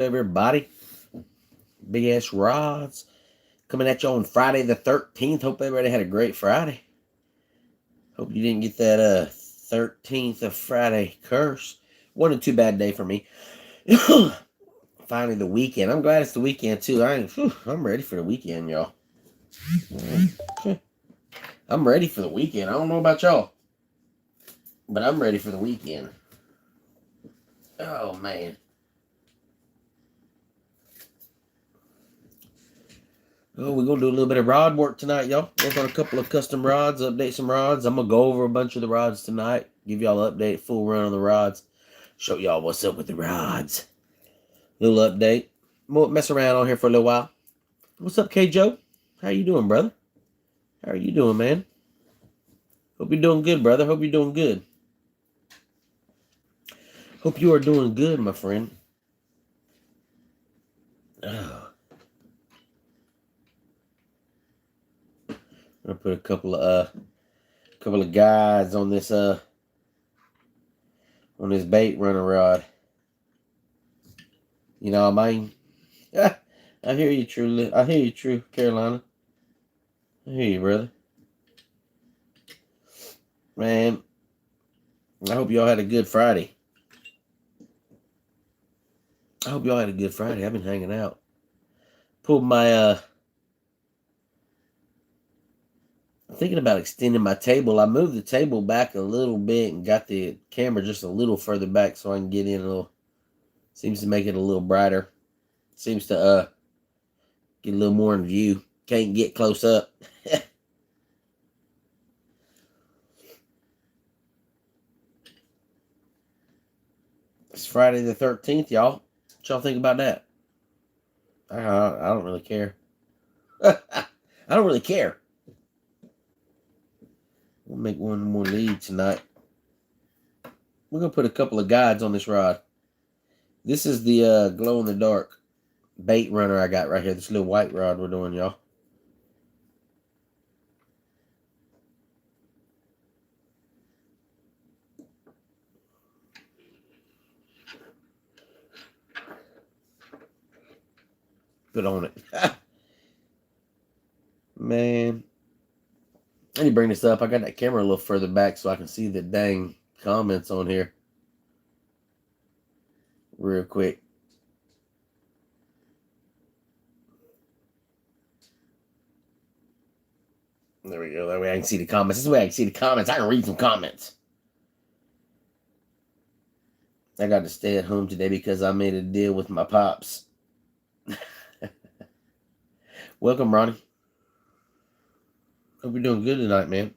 Everybody, big ass rods coming at you on Friday the 13th. Hope everybody had a great Friday. Hope you didn't get that 13th of Friday curse. Wasn't a too bad day for me. Finally the weekend. I'm glad it's the weekend too. I'm ready for the weekend, y'all. I'm ready for the weekend. I don't know about y'all, but I'm ready for the weekend. Oh man. Oh, we're gonna do a little bit of rod work tonight, y'all. Work on a couple of custom rods, update some rods. I'm gonna go over a bunch of the rods tonight. Give y'all an update, full run on the rods. Show y'all what's up with the rods. Little update. We'll mess around on here for a little while. What's up, K Joe? How you doing, brother? How are you doing, man? Hope you're doing good, brother. Hope you're doing good. Hope you are doing good, my friend. Oh. I'm gonna put a couple of guides on this bait runner rod. You know what I mean? I hear you, true. I hear you, true, Carolina. I hear you, brother. Man, I hope y'all had a good Friday. I've been hanging out. Pulled my I'm thinking about extending my table. I moved the table back a little bit and got the camera just a little further back so I can get in a little. Seems to make it a little brighter. Seems to get a little more in view. Can't get close up. It's Friday the 13th, y'all. What y'all think about that? I don't really care. I don't really care. We'll make one more lead tonight. We're going to put a couple of guides on this rod. This is the glow-in-the-dark bait runner I got right here. This little white rod we're doing, y'all. Put on it. Man. I need to bring this up. I got that camera a little further back so I can see the dang comments on here. Real quick. There we go. That way I can see the comments. This way I can see the comments. I can read some comments. I got to stay at home today because I made a deal with my pops. Welcome, Ronnie. Hope you're doing good tonight, man.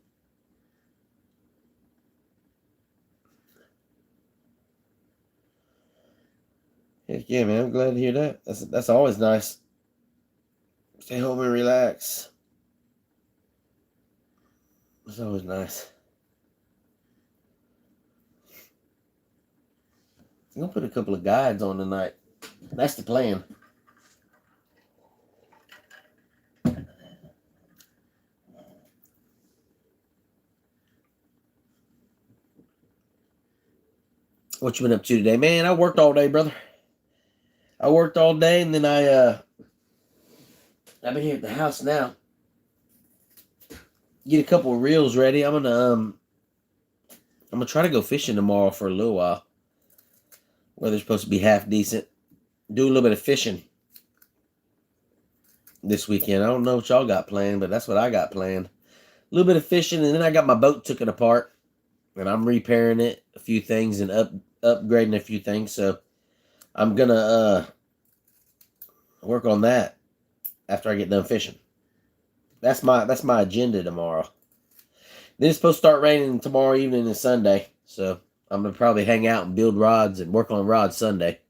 Heck yeah, man. I'm glad to hear that. That's always nice. Stay home and relax. That's always nice. I'm going to put a couple of guides on tonight. That's the plan. What you been up to today? Man, I worked all day, brother. I worked all day, and then I've been here at the house now. Get a couple of reels ready. I'm gonna try to go fishing tomorrow for a little while. Weather's supposed to be half decent. Do a little bit of fishing this weekend. I don't know what y'all got planned, but that's what I got planned. A little bit of fishing, and then I got my boat taken apart, and I'm repairing it, a few things, and upgrading a few things. So I'm gonna work on that after I get done fishing. That's my agenda tomorrow. Then it's supposed to start raining tomorrow evening and Sunday, so I'm gonna probably hang out and build rods and work on rods Sunday.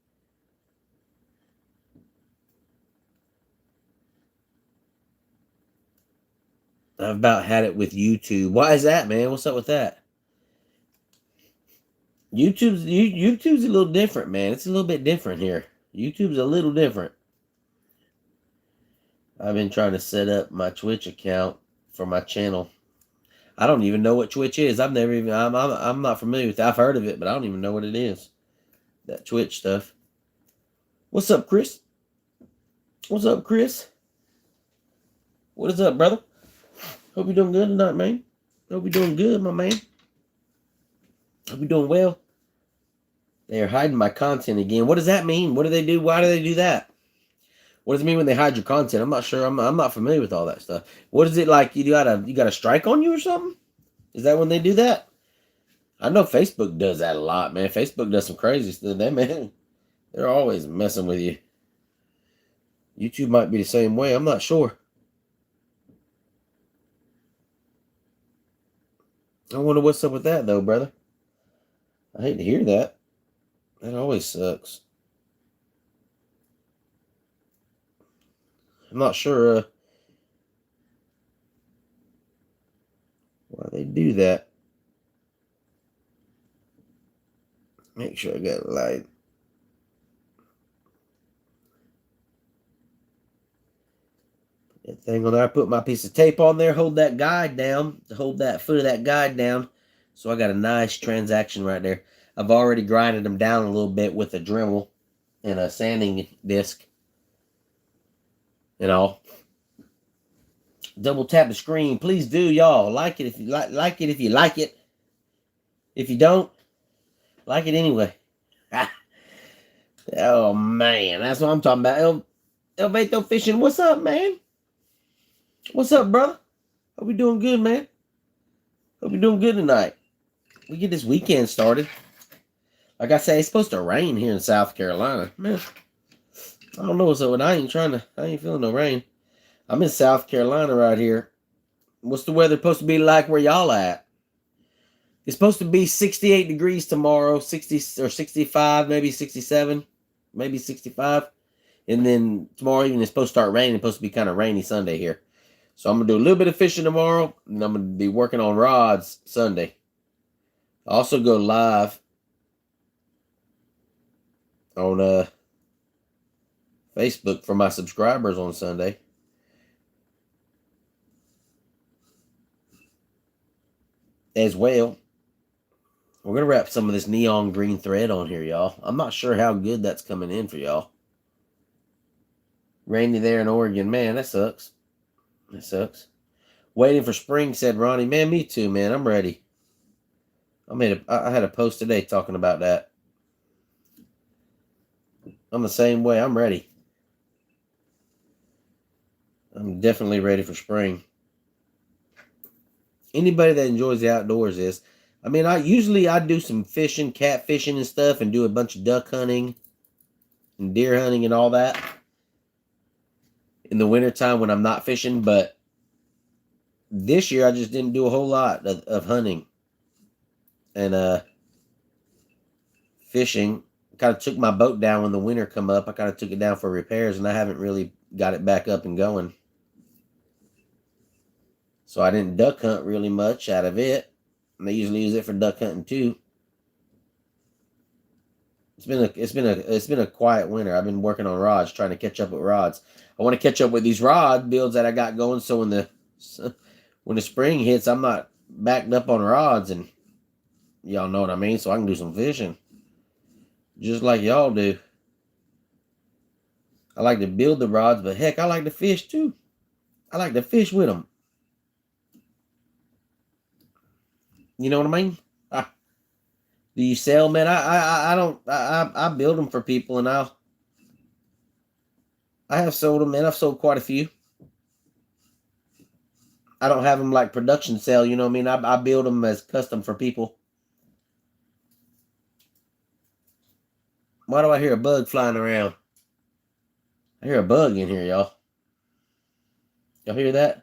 I've about had it with YouTube. Why is that, man? What's up with that? YouTube's a little different, man. It's a little bit different here. YouTube's a little different. I've been trying to set up my Twitch account for my channel. I don't even know what Twitch is. I'm not familiar with it. I've heard of it, but I don't even know what it is. That Twitch stuff. What's up, Chris? What's up, Chris? What is up, brother? Hope you're doing good tonight, man. Hope you're doing good, my man. Hope you're doing well. They're hiding my content again. What does that mean? What do they do? Why do they do that? What does it mean when they hide your content? I'm not sure. I'm not familiar with all that stuff. What is it like? You got a strike on you or something? Is that when they do that? I know Facebook does that a lot, man. Facebook does some crazy stuff. They're always messing with you. YouTube might be the same way. I'm not sure. I wonder what's up with that, though, brother. I hate to hear that. That always sucks. I'm not sure why they do that. Make sure I got it light. That thing on there, I put my piece of tape on there, hold that guide down, to hold that foot of that guide down. So I got a nice transaction right there. I've already grinded them down a little bit with a Dremel and a sanding disc and all. Double tap the screen, please do, y'all. Like it if you like it if you like it. If you don't, like it anyway. Oh man, that's what I'm talking about. El Veto Fishing, what's up, man? What's up, brother? Hope you doing good, man. Hope you're doing good tonight. We get this weekend started. Like I say, it's supposed to rain here in South Carolina. Man, I don't know what's up with I ain't feeling no rain. I'm in South Carolina right here. What's the weather supposed to be like where y'all at? It's supposed to be 68 degrees tomorrow, 60 or 65, maybe 67, maybe 65. And then tomorrow evening it's supposed to start raining. It's supposed to be kind of rainy Sunday here. So I'm going to do a little bit of fishing tomorrow, and I'm going to be working on rods Sunday. I also go live on Facebook for my subscribers on Sunday. As well. We're going to wrap some of this neon green thread on here, y'all. I'm not sure how good that's coming in for y'all. Rainy there in Oregon. Man, that sucks. That sucks. Waiting for spring, said Ronnie. Man, me too, man. I'm ready. I had a post today talking about that. I'm the same way. I'm ready. I'm definitely ready for spring. Anybody that enjoys the outdoors is. I mean, I do some fishing, cat fishing and stuff, and do a bunch of duck hunting and deer hunting and all that in the wintertime when I'm not fishing. But this year I just didn't do a whole lot of hunting and fishing. Kind of took my boat down when the winter come up. I kind of took it down for repairs, and I haven't really got it back up and going. So I didn't duck hunt really much out of it. And they usually use it for duck hunting too. It's been a quiet winter. I've been working on rods, trying to catch up with rods. I want to catch up with these rod builds that I got going, so when the spring hits, I'm not backed up on rods, and y'all know what I mean. So I can do some fishing, just like y'all do. I like to build the rods, but heck, I like to fish too. I like to fish with them. You know what I mean? Do you sell, man? I don't. I build them for people, and I have sold them, man. I've sold quite a few. I don't have them like production sale. You know what I mean? I build them as custom for people. Why do I hear a bug flying around? I hear a bug in here, y'all. Y'all hear that?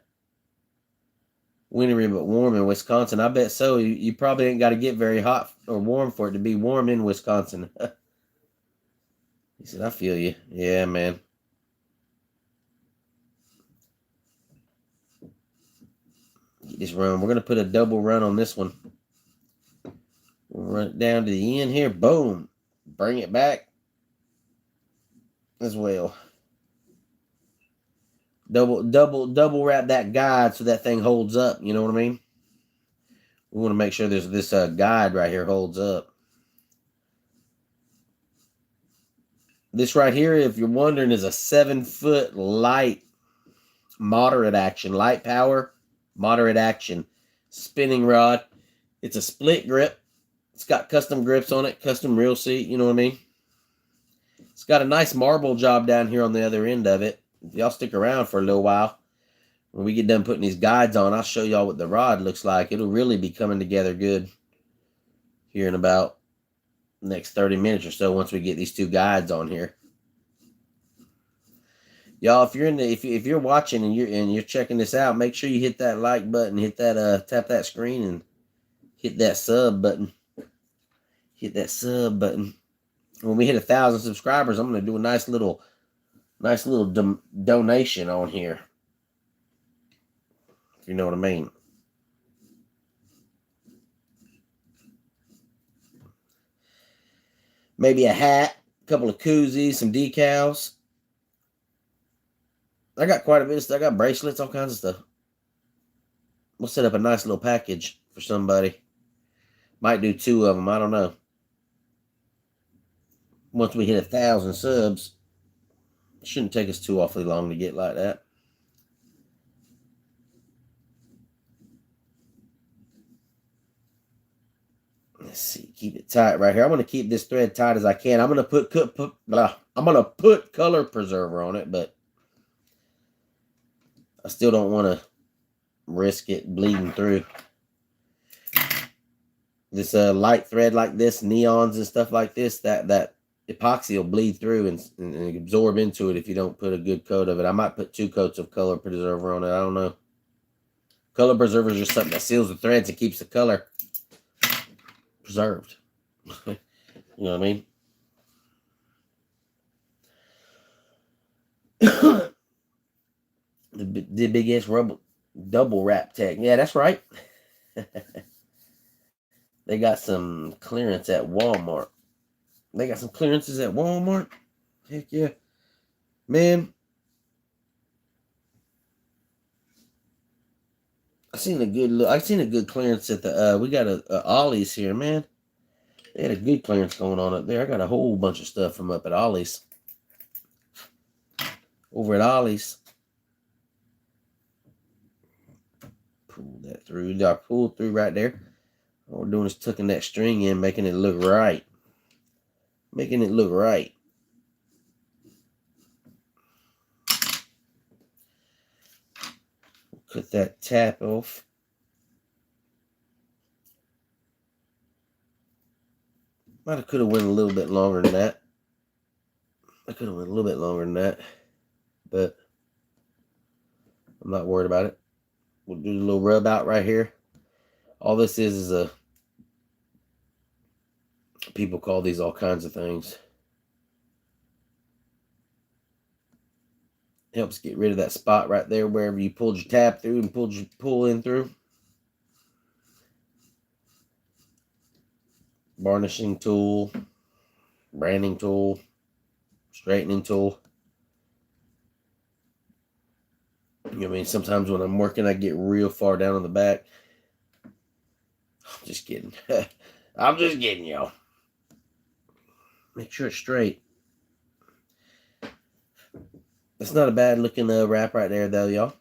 Wintry but warm in Wisconsin. I bet so. You probably ain't got to get very hot or warm for it to be warm in Wisconsin. He said, I feel you. Yeah, man. Get this run. We're going to put a double run on this one. We'll run it down to the end here. Boom. Bring it back as well. Double wrap that guide so that thing holds up. You know what I mean? We want to make sure this guide right here holds up. This right here, if you're wondering, is a 7-foot light, moderate action, light power, moderate action spinning rod. It's a split grip. It's got custom grips on it, custom reel seat, you know what I mean? It's got a nice marble job down here on the other end of it. If y'all stick around for a little while, when we get done putting these guides on, I'll show y'all what the rod looks like. It'll really be coming together good here in about the next 30 minutes or so once we get these 2 guides on here. Y'all, if you're in the if you're watching and you're checking this out, make sure you hit that like button, hit that tap that screen and hit that sub button. Hit that sub button. When we hit 1,000 subscribers, I'm gonna do a nice little donation on here. If you know what I mean. Maybe a hat, a couple of koozies, some decals. I got quite a bit of stuff. I got bracelets, all kinds of stuff. We'll set up a nice little package for somebody. Might do 2 of them. I don't know. Once we hit 1,000 subs, it shouldn't take us too awfully long to get like that. Let's see. Keep it tight right here. I'm going to keep this thread tight as I can. I'm going to put color preserver on it, but I still don't want to risk it bleeding through. This light thread like this, neons and stuff like this, that epoxy will bleed through and absorb into it if you don't put a good coat of it. I might put 2 coats of color preserver on it. I don't know. Color preserver is just something that seals the threads and keeps the color preserved. You know what I mean? the big ass rubber double wrap tech. Yeah, that's right. They got some clearance at Walmart. They got some clearances at Walmart. Heck yeah, man. I seen a good clearance at the we got a Ollie's here, man. They had a good clearance going on up there. I got a whole bunch of stuff from up at Ollie's. Over at Ollie's. Pull that through. I pulled through right there. All we're doing is tucking that string in, making it look right. Making it look right. Cut that tap off. Might have could have went a little bit longer than that. I could have went a little bit longer than that, but I'm not worried about it. We'll do a little rub out right here. All this is a, people call these all kinds of things. Helps get rid of that spot right there wherever you pulled your tab through and pull in through. Varnishing tool, branding tool, straightening tool. You know what I mean? Sometimes when I'm working, I get real far down on the back. I'm just kidding. I'm just kidding, y'all. Make sure it's straight. That's not a bad looking wrap right there, though, y'all.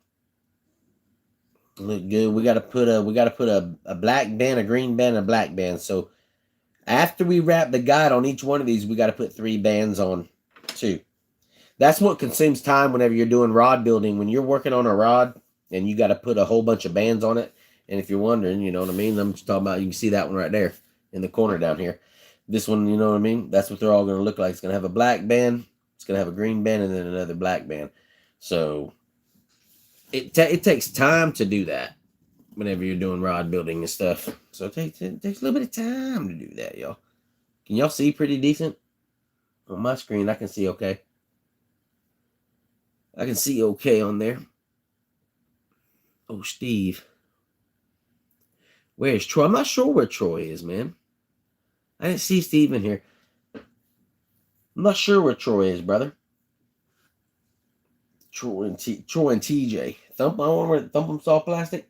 Look good. We gotta put a black band, a green band, and a black band. So after we wrap the guide on each one of these, we got to put 3 bands on too. That's what consumes time whenever you're doing rod building. When you're working on a rod and you got to put a whole bunch of bands on it. And if you're wondering, you know what I mean? I'm just talking about, you can see that one right there in the corner down here. This one, you know what I mean? That's what they're all going to look like. It's going to have a black band. It's going to have a green band and then another black band. So it takes time to do that whenever you're doing rod building and stuff. So it takes a little bit of time to do that, y'all. Can y'all see pretty decent? On my screen, I can see okay. I can see okay on there. Oh, Steve. Where's Troy? I'm not sure where Troy is, man. I didn't see Steve in here. I'm not sure where Troy is, brother. Troy and TJ. Thump, I wonder where Thump Soft Plastic.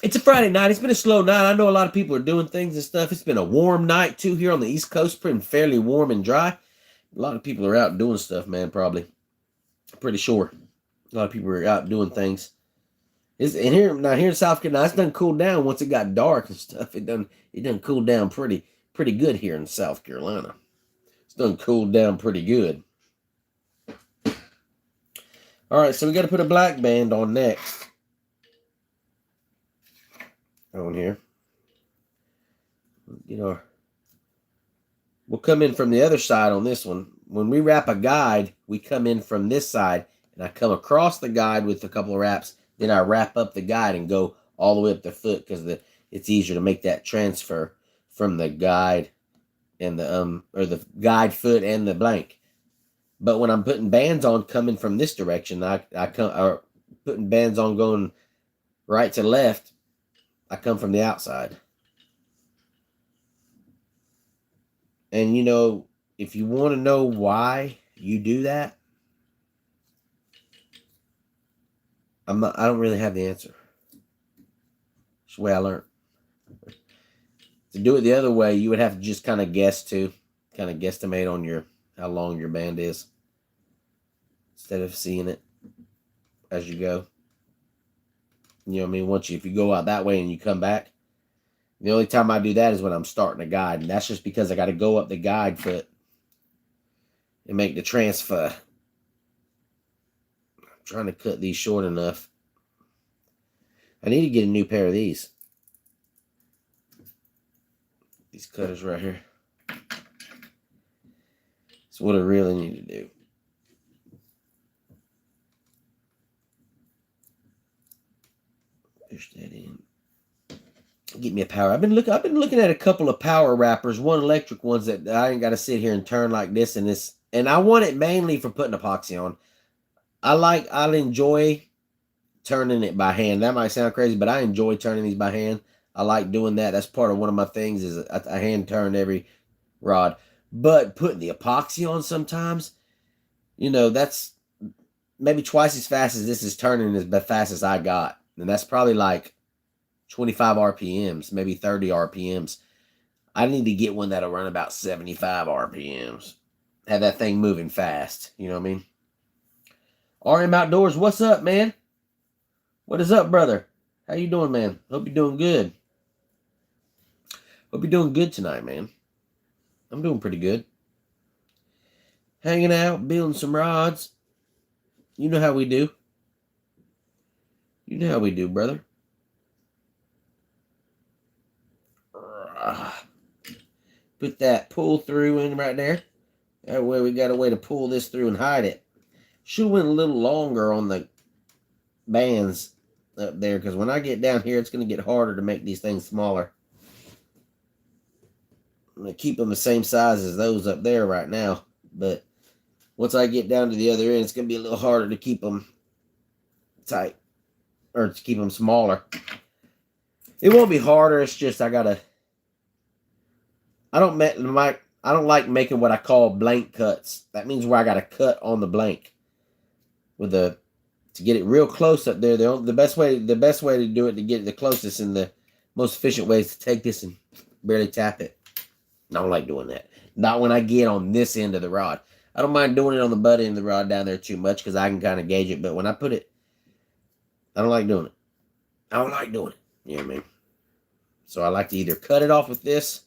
It's a Friday night. It's been a slow night. I know a lot of people are doing things and stuff. It's been a warm night, too, here on the East Coast. Pretty fairly warm and dry. A lot of people are out doing stuff, man, probably. Pretty sure. A lot of people are out doing things. And here in South Carolina, it's done cooled down once it got dark and stuff. It done cooled down pretty good here in South Carolina. It's done cooled down pretty good. All right, so we got to put a black band on next. On here. We'll come in from the other side on this one. When we wrap a guide, we come in from this side, and I come across the guide with a couple of wraps. Then I wrap up the guide and go all the way up the foot because it's easier to make that transfer from the guide and the guide foot and the blank. But when I'm putting bands on coming from this direction, I come putting bands on going right to left, I come from the outside. And if you want to know why you do that, I don't really have the answer. It's the way I learned. To do it the other way, you would have to just kind of guess too. Kind of guesstimate on how long your band is. Instead of seeing it as you go. You know what I mean? If you go out that way and you come back, the only time I do that is when I'm starting a guide. And that's just because I got to go up the guide foot and make the transfer. I'm trying to cut these short enough. I need to get a new pair of these. These cutters right here. That's what I really need to do. Push that in. Get me a power. I've been looking at a couple of power wrappers, one electric ones that I ain't got to sit here and turn like this and this. And I want it mainly for putting epoxy on. I'll enjoy turning it by hand. That might sound crazy, but I enjoy turning these by hand. I like doing that. That's part of one of my things is I hand turn every rod. But putting the epoxy on sometimes, that's maybe twice as fast as this is turning as fast as I got. And that's probably like 25 RPMs, maybe 30 RPMs. I need to get one that'll run about 75 RPMs. Have that thing moving fast. You know what I mean? RM Outdoors, what's up, man? What is up, brother? How you doing, man? Hope you're doing good. Hope you're doing good tonight, man. I'm doing pretty good. Hanging out, building some rods. You know how we do. You know how we do, brother. Put that pull through in right there. That way we got a way to pull this through and hide it. Should have went a little longer on the bands up there because when I get down here, it's going to get harder to make these things smaller. I'm going to keep them the same size as those up there right now. But once I get down to the other end, it's going to be a little harder to keep them tight or to keep them smaller. It won't be harder. It's just I don't like making what I call blank cuts. That means where I got to cut on the blank to get it real close up there. The best way to do it to get it the closest and the most efficient way is to take this and barely tap it. I don't like doing that. Not when I get on this end of the rod. I don't mind doing it on the butt end of the rod down there too much because I can kind of gauge it. But when I put it, I don't like doing it. I don't like doing it. You know what I mean? So I like to either cut it off with this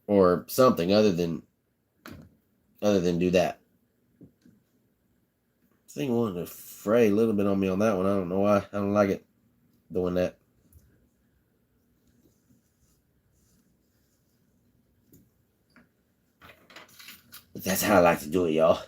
or something other than do that. This thing wanted to fray a little bit on me on that one. I don't know why. I don't like it doing that. But that's how I like to do it, y'all.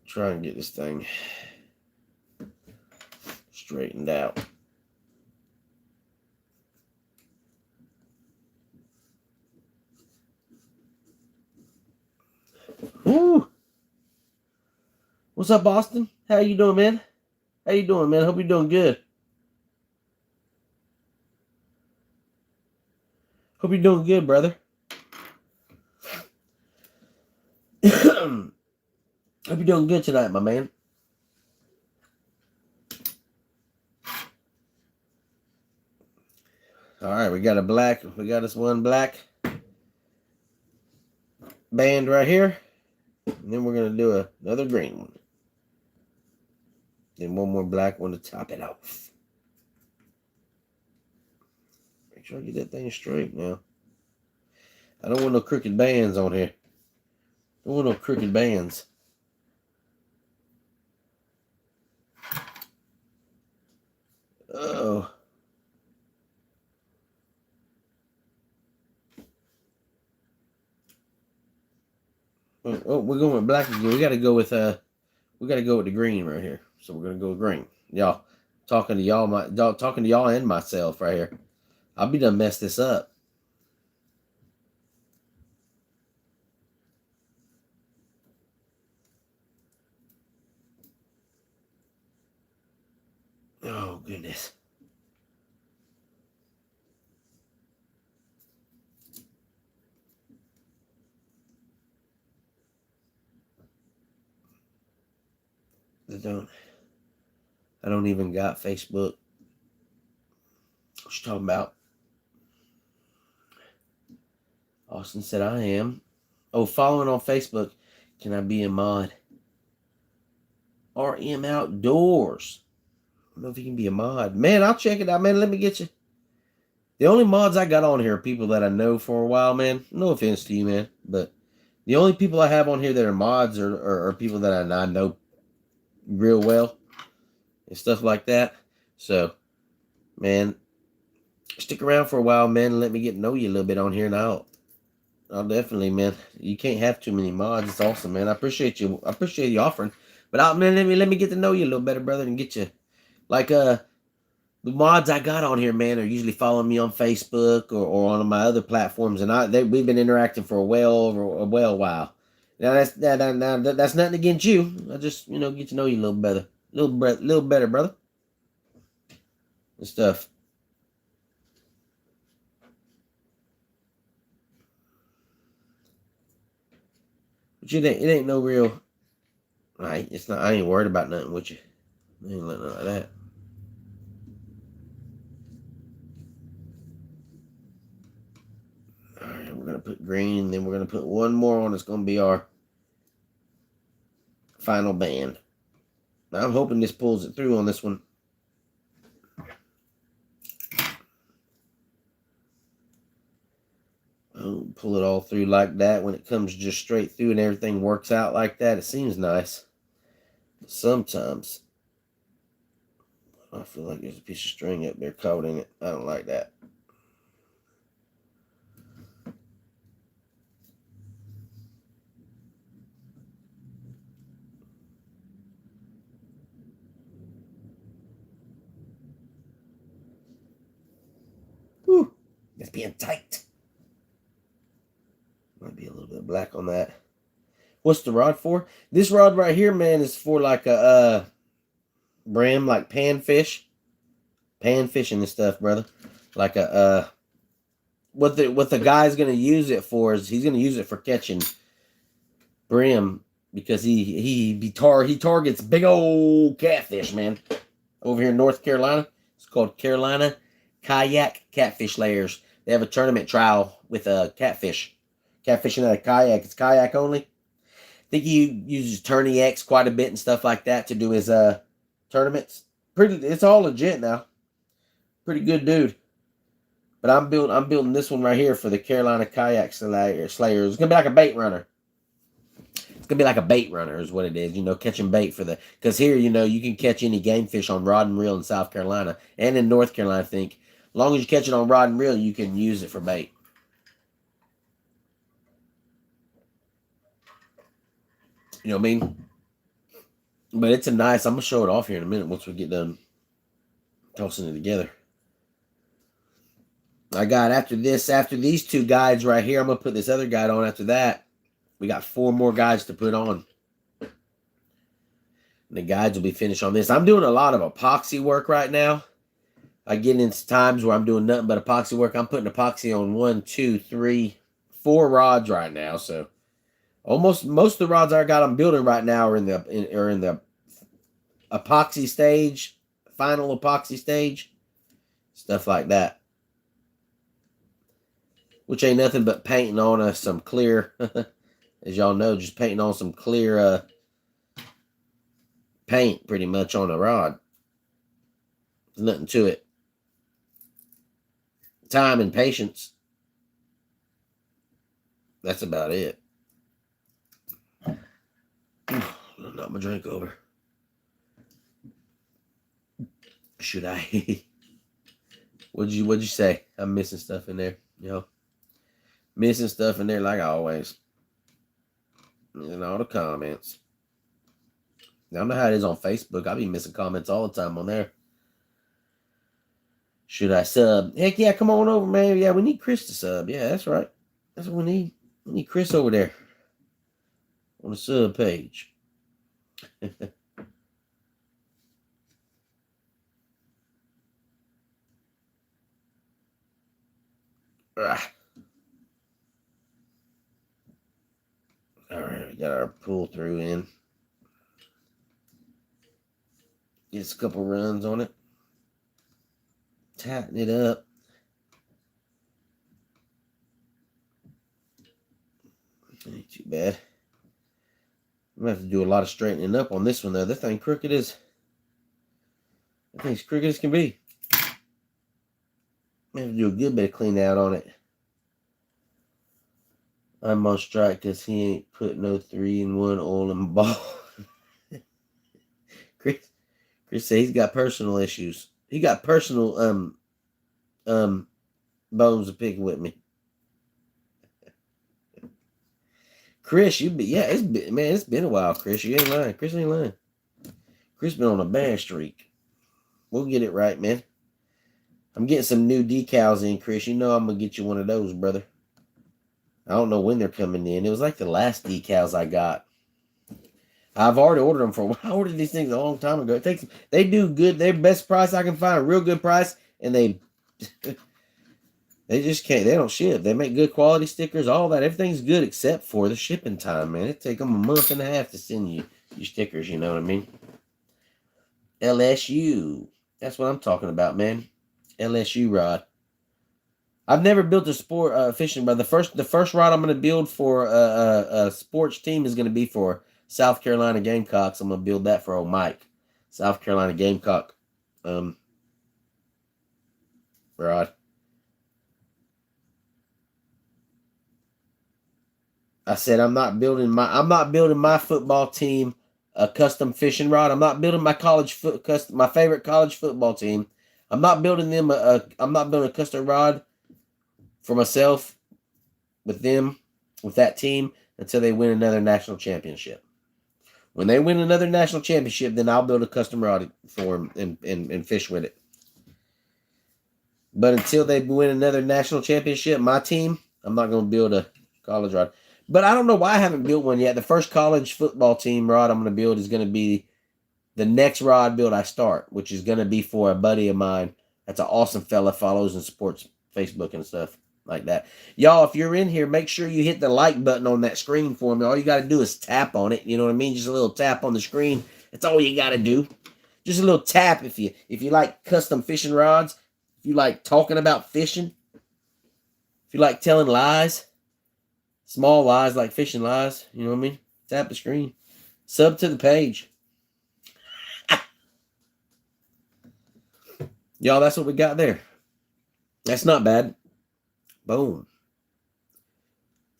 Try and get this thing straightened out. Woo! What's up, Boston? How you doing, man? How you doing, man? Hope you're doing good. Hope you're doing good, brother. Hope you're doing good tonight, my man. All right, we got a black. We got us one black band right here. And then we're going to do another green one. Then one more black one to top it off. Make sure I get that thing straight now. I don't want no crooked bands on here. Don't want no crooked bands. Oh. Oh, we're going with black again. We gotta go with the green right here. So we're gonna go with green. Y'all talking to y'all and myself right here. I'll be done mess this up. Oh goodness. I don't even got Facebook. What you talking about? Austin said I am. Oh, following on Facebook. Can I be a mod? RM Outdoors. I don't know if you can be a mod. Man, I'll check it out, man. Let me get you. The only mods I got on here are people that I know for a while, man. No offense to you, man. But the only people I have on here that are mods are people that I know real well. And stuff like that. So, man, stick around for a while, man, and let me get to know you a little bit on here, and I'll definitely, man. You can't have too many mods. It's awesome, man. I appreciate you. I appreciate you offering. But man, let me get to know you a little better, brother, and get you. Like the mods I got on here, man, are usually following me on Facebook or on my other platforms, and we've been interacting for a while. Now that's nothing against you. I just get to know you a little better, little better, brother. And stuff. But it ain't no real. Right, it's not. I ain't worried about nothing with you. I ain't letting nothing like that. All right, we're gonna put green, then we're gonna put one more on. It's gonna be our final band. Now, I'm hoping this pulls it through on this one. I'll pull it all through like that. When it comes just straight through and everything works out like that, it seems nice. But sometimes I feel like there's a piece of string up there caught in it. I don't like that. Whew, it's being tight. Might be a little bit of black on that. What's the rod for? This rod right here, man, is for like a brim, like panfish. Panfishing and stuff, brother. Like what the guy's gonna use it for is he's gonna use it for catching brim because he targets big old catfish, man. Over here in North Carolina. It's called Carolina Kayak Catfish Layers. They have a tournament trial with catfish. Catfishing out of kayak. It's kayak only. I think he uses Tourney X quite a bit and stuff like that to do his tournaments. It's all legit now. Pretty good dude. But I'm building this one right here for the Carolina Kayak Slayers. It's gonna be like a bait runner. It's gonna be like a bait runner is what it is. Catching bait because here you can catch any game fish on rod and reel in South Carolina and in North Carolina. I think as long as you catch it on rod and reel, you can use it for bait. You know what I mean? But it's I'm gonna show it off here in a minute once we get done tossing it together. I got after these two guides right here, I'm gonna put this other guide on after that. We got 4 more guides to put on. And the guides will be finished on this. I'm doing a lot of epoxy work right now. I get into times where I'm doing nothing but epoxy work. I'm putting epoxy on 1, 2, 3, 4 rods right now. So most of the rods I got I'm building right now are in the epoxy stage, final epoxy stage, stuff like that. Which ain't nothing but painting on some clear, as y'all know, just painting on some clear paint pretty much on a rod. There's nothing to it. Time and patience. That's about it. Knock my drink over. Should I? What'd you say? I'm missing stuff in there, missing stuff in there like always. In all the comments. Y'all know how it is on Facebook. I be missing comments all the time on there. Should I sub? Heck yeah, come on over, man. Yeah, we need Chris to sub. Yeah, that's right. That's what we need. We need Chris over there on the sub page. All right, we got our pull through in. Get a couple runs on it. Tighten it up. Ain't too bad. I'm gonna have to do a lot of straightening up on this one though. That thing crooked as. That thing's crooked as can be. I'm gonna have to do a good bit of clean out on it. I'm on strike because he ain't put no 3-in-1 oil in ball. Chris said he's got personal issues. He got personal bones to pick with me. Chris, it's been a while, Chris. You ain't lying. Chris ain't lying. Chris been on a bad streak. We'll get it right, man. I'm getting some new decals in, Chris. You know I'm gonna get you one of those, brother. I don't know when they're coming in. It was like the last decals I got. I've already ordered them for a while. I ordered these things a long time ago. They do good. They're best price I can find, a real good price, and they just can't. They don't ship. They make good quality stickers, all that. Everything's good except for the shipping time, man. It take them a month and a half to send you your stickers. You know what I mean? LSU. That's what I'm talking about, man. LSU rod. I've never built a sport fishing rod. The first rod I'm going to build for a sports team is going to be for South Carolina Gamecocks. I'm going to build that for old Mike. South Carolina Gamecock rod. I said I'm not building my football team a custom fishing rod. I'm not building my my favorite college football team. I'm not building them I'm not building a custom rod for myself with that team until they win another national championship. When they win another national championship, then I'll build a custom rod for them and fish with it. But until they win another national championship, my team, I'm not going to build a college rod. But I don't know why I haven't built one yet. The first college football team rod I'm going to build is going to be the next rod build I start, which is going to be for a buddy of mine. That's an awesome fella, follows and supports Facebook and stuff like that. Y'all, if you're in here, make sure you hit the like button on that screen for me. All you got to do is tap on it. You know what I mean? Just a little tap on the screen. That's all you got to do. Just a little tap if you like custom fishing rods, if you like talking about fishing, if you like telling lies, small lies like fishing lies, you know what I mean? Tap the screen. Sub to the page. Y'all, that's what we got there. That's not bad. Boom.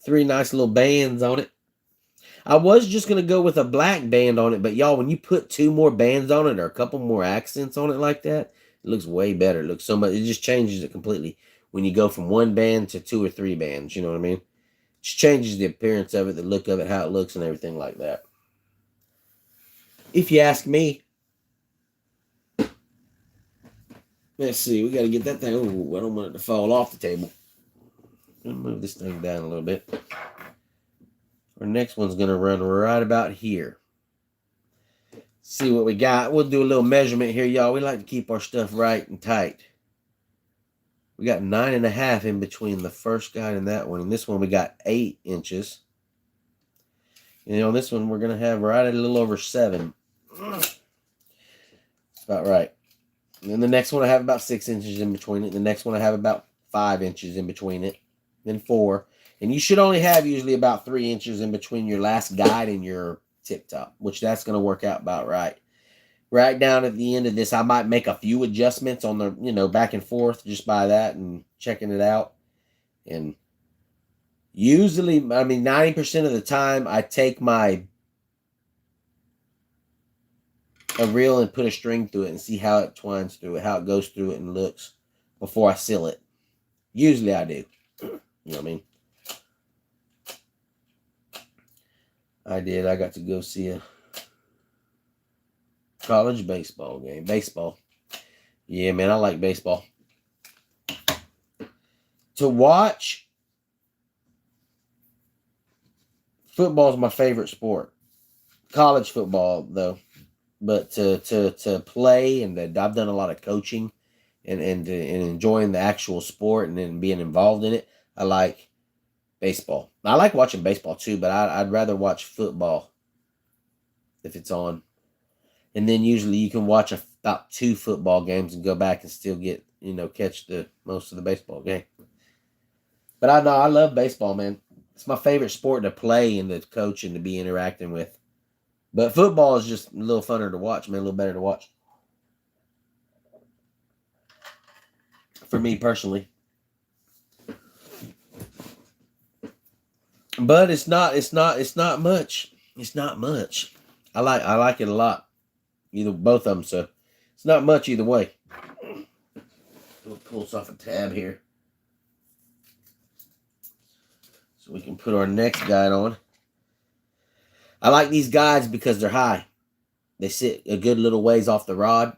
3 nice little bands on it. I was just going to go with a black band on it, but y'all, when you put 2 more bands on it or a couple more accents on it like that, it looks way better. It looks so much, it just changes it completely. When you go from 1 band to 2 or 3 bands, you know what I mean? It just changes the appearance of it, the look of it, how it looks and everything like that. If you ask me. Let's see, we got to get that thing. Oh, I don't want it to fall off the table. Let me move this thing down a little bit. Our next one's going to run right about here. See what we got. We'll do a little measurement here, y'all. We like to keep our stuff right and tight. We got 9.5 in between the first guide and that one. And this one we got 8 inches. And on this one we're going to have right at a little over 7. That's about right. And then the next one I have about 6 inches in between it. The next one I have about 5 inches in between it. Then 4. And you should only have usually about 3 inches in between your last guide and your tip top, which that's going to work out about right. Right down at the end of this, I might make a few adjustments on the, back and forth just by that and checking it out. And usually, 90% of the time, I take a reel and put a string through it and see how it twines through it, how it goes through it and looks before I seal it. Usually I do. You know what I mean? I did. I got to go see a college baseball game. Baseball. Yeah, man, I like baseball. To watch, football is my favorite sport. College football, though. But to play, and I've done a lot of coaching and enjoying the actual sport and then being involved in it, I like baseball. I like watching baseball too, but I'd rather watch football if it's on. And then usually you can watch about 2 football games and go back and still get, catch the most of the baseball game. But I know I love baseball, man. It's my favorite sport to play and to coach and to be interacting with. But football is just a little funner to watch, man, a little better to watch. For me personally. But it's not much. It's not much. I like it a lot. Both of them, so it's not much either way. We'll pull us off a tab here. So we can put our next guide on. I like these guides because they're high. They sit a good little ways off the rod.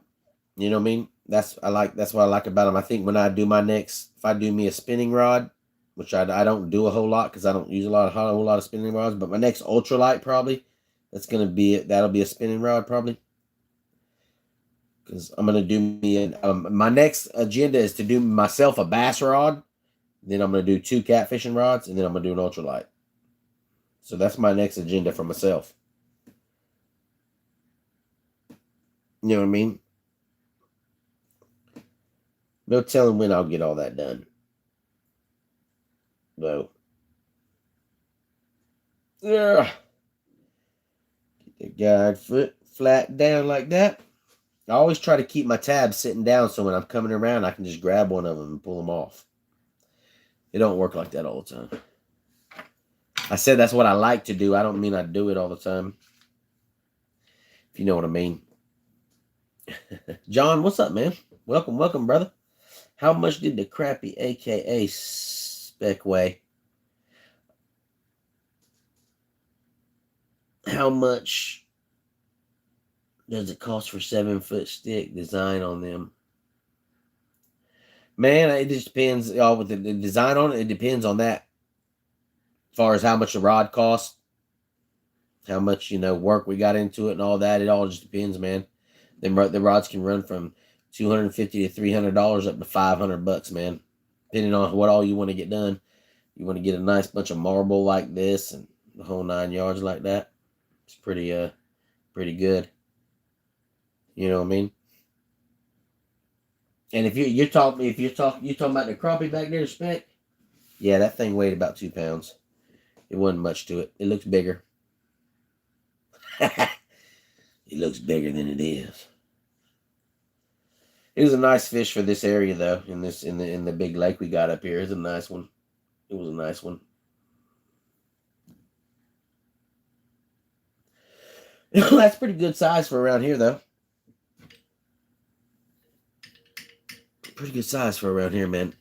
You know what I mean? That's what I like about them. I think when I do if I do me a spinning rod, which I don't do a whole lot because I don't use a whole lot of spinning rods, but my next ultralight probably, that'll be a spinning rod probably. Because I'm going to do my next agenda is to do myself a bass rod. Then I'm going to do 2 catfishing rods, and then I'm going to do an ultralight. So that's my next agenda for myself. You know what I mean? No telling when I'll get all that done. So, get the guide foot flat down like that. I always try to keep my tabs sitting down so when I'm coming around, I can just grab one of them and pull them off. It don't work like that all the time. I said that's what I like to do. I don't mean I do it all the time. If you know what I mean. John, what's up, man? Welcome, brother. How much did the crappy AKA spec weigh? How much does it cost for 7-foot stick design on them? Man, it just depends. With the design on it, it depends on that. As far as how much the rod costs, how much work we got into it and all that, it all just depends, man. The rods can run from $250 to $300 up to $500, man. Depending on what all you want to get done. You want to get a nice bunch of marble like this and the whole 9 yards like that. It's pretty good. You know what I mean? And if you're talking about the crappie back there, spec, yeah, that thing weighed about 2 pounds. It wasn't much to it. It looks bigger. It looks bigger than it is. It was a nice fish for this area though. In the big lake we got up here, it's a nice one. It was a nice one. That's pretty good size for around here though. Pretty good size for around here, man.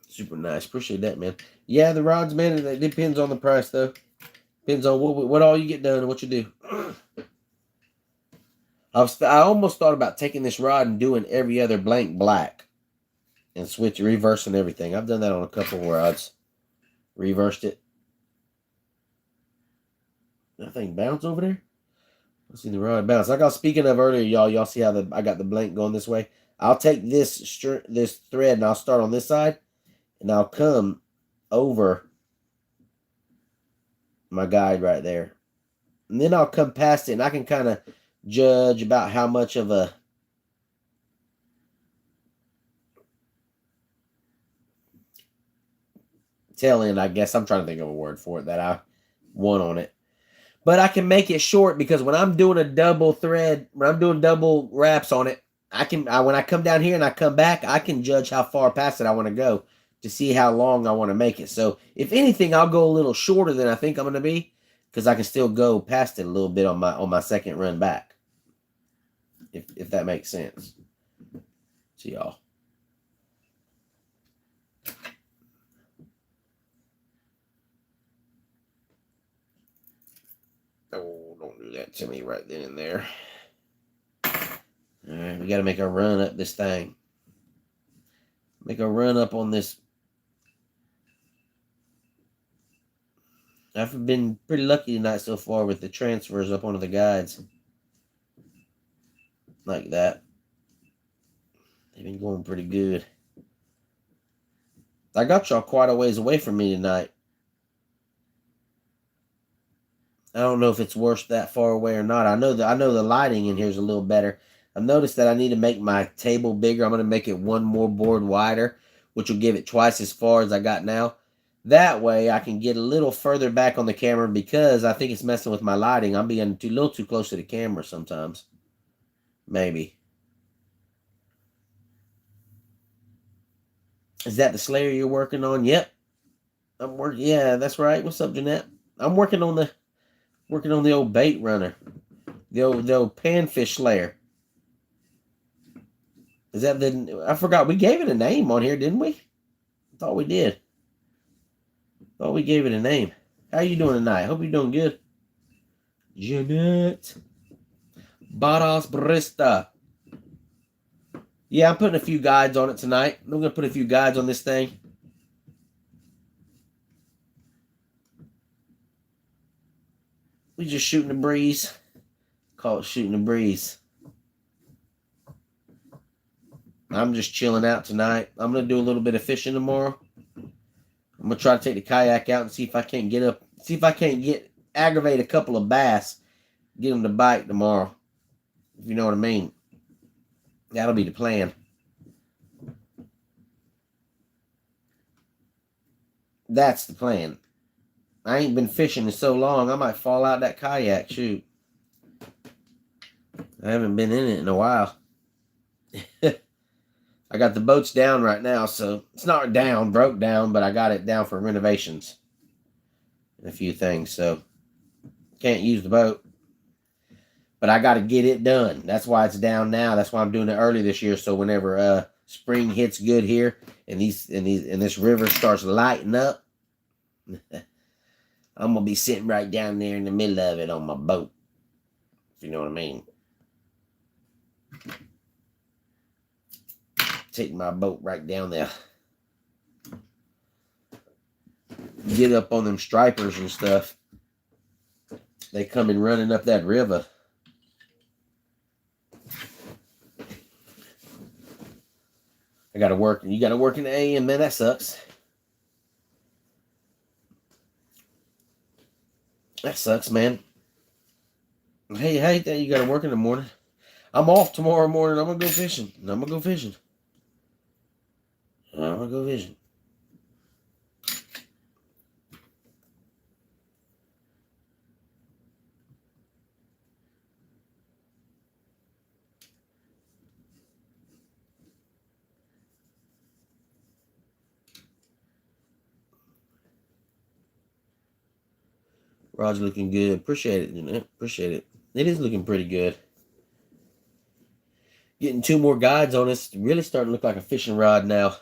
Super nice. Appreciate that, man. Yeah, the rods, man, it depends on the price, though. Depends on what all you get done and what you do. I almost thought about taking this rod and doing every other blank black. And reversing everything. I've done that on a couple of rods. Reversed it. That thing bounce over there? I see the rod bounce. Like I was speaking of earlier, y'all see how I got the blank going this way? I'll take this thread and I'll start on this side, and I'll come over my guide right there. And then I'll come past it, and I can kind of judge about how much of a tail end, I guess. I'm trying to think of a word for it that I want on it. But I can make it short because when I'm doing a double thread, when I'm doing double wraps on it, when I come down here and I come back, I can judge how far past it I want to go to see how long I want to make it. So if anything, I'll go a little shorter than I think I'm going to be because I can still go past it a little bit on my second run back. If that makes sense to y'all. Oh, don't do that to me right then and there. All right, we got to make a run up this thing. Make a run up on this. I've been pretty lucky tonight so far with the transfers up onto the guides. Like that. They've been going pretty good. I got y'all quite a ways away from me tonight. I don't know if it's worse that far away or not. I know the lighting in here is a little better. I've noticed that I need to make my table bigger. I'm going to make it one more board wider, which will give it twice as far as I got now. That way I can get a little further back on the camera because I think it's messing with my lighting. I'm being a little too close to the camera sometimes. Maybe. Is that the Slayer you're working on? Yep. I'm working. Yeah, that's right. What's up, Jeanette? I'm working on the old bait runner. The old panfish Slayer. Is that I forgot. We gave it a name on here, didn't we? I thought we did. Thought we gave it a name. How you doing tonight? Hope you're doing good. Jeanette. Baras Brista. Yeah, I'm putting a few guides on it tonight. I'm going to put a few guides on this thing. We just shooting the breeze. Call it shooting the breeze. I'm just chilling out tonight. I'm going to do a little bit of fishing tomorrow. I'm going to try to take the kayak out and see if I can't aggravate a couple of bass. Get them to bite tomorrow. If you know what I mean. That'll be the plan. That's the plan. I ain't been fishing in so long, I might fall out that kayak. Shoot. I haven't been in it in a while. I got the boats down right now, so it's not broke down, but I got it down for renovations. And a few things, so can't use the boat. But I got to get it done. That's why it's down now. That's why I'm doing it early this year, so whenever spring hits good here and this river starts lighting up, I'm going to be sitting right down there in the middle of it on my boat. If you know what I mean. Take my boat right down there. Get up on them stripers and stuff. They coming running up that river. I got to work. You got to work in the AM, man. That sucks. That sucks, man. Hey, I hate that you got to work in the morning. I'm off tomorrow morning. I'm going to go fishing. I'm going to go fishing. Rod's looking good. Appreciate it, Jeanette. Appreciate it. It is looking pretty good. Getting 2 more guides on us. Really starting to look like a fishing rod now.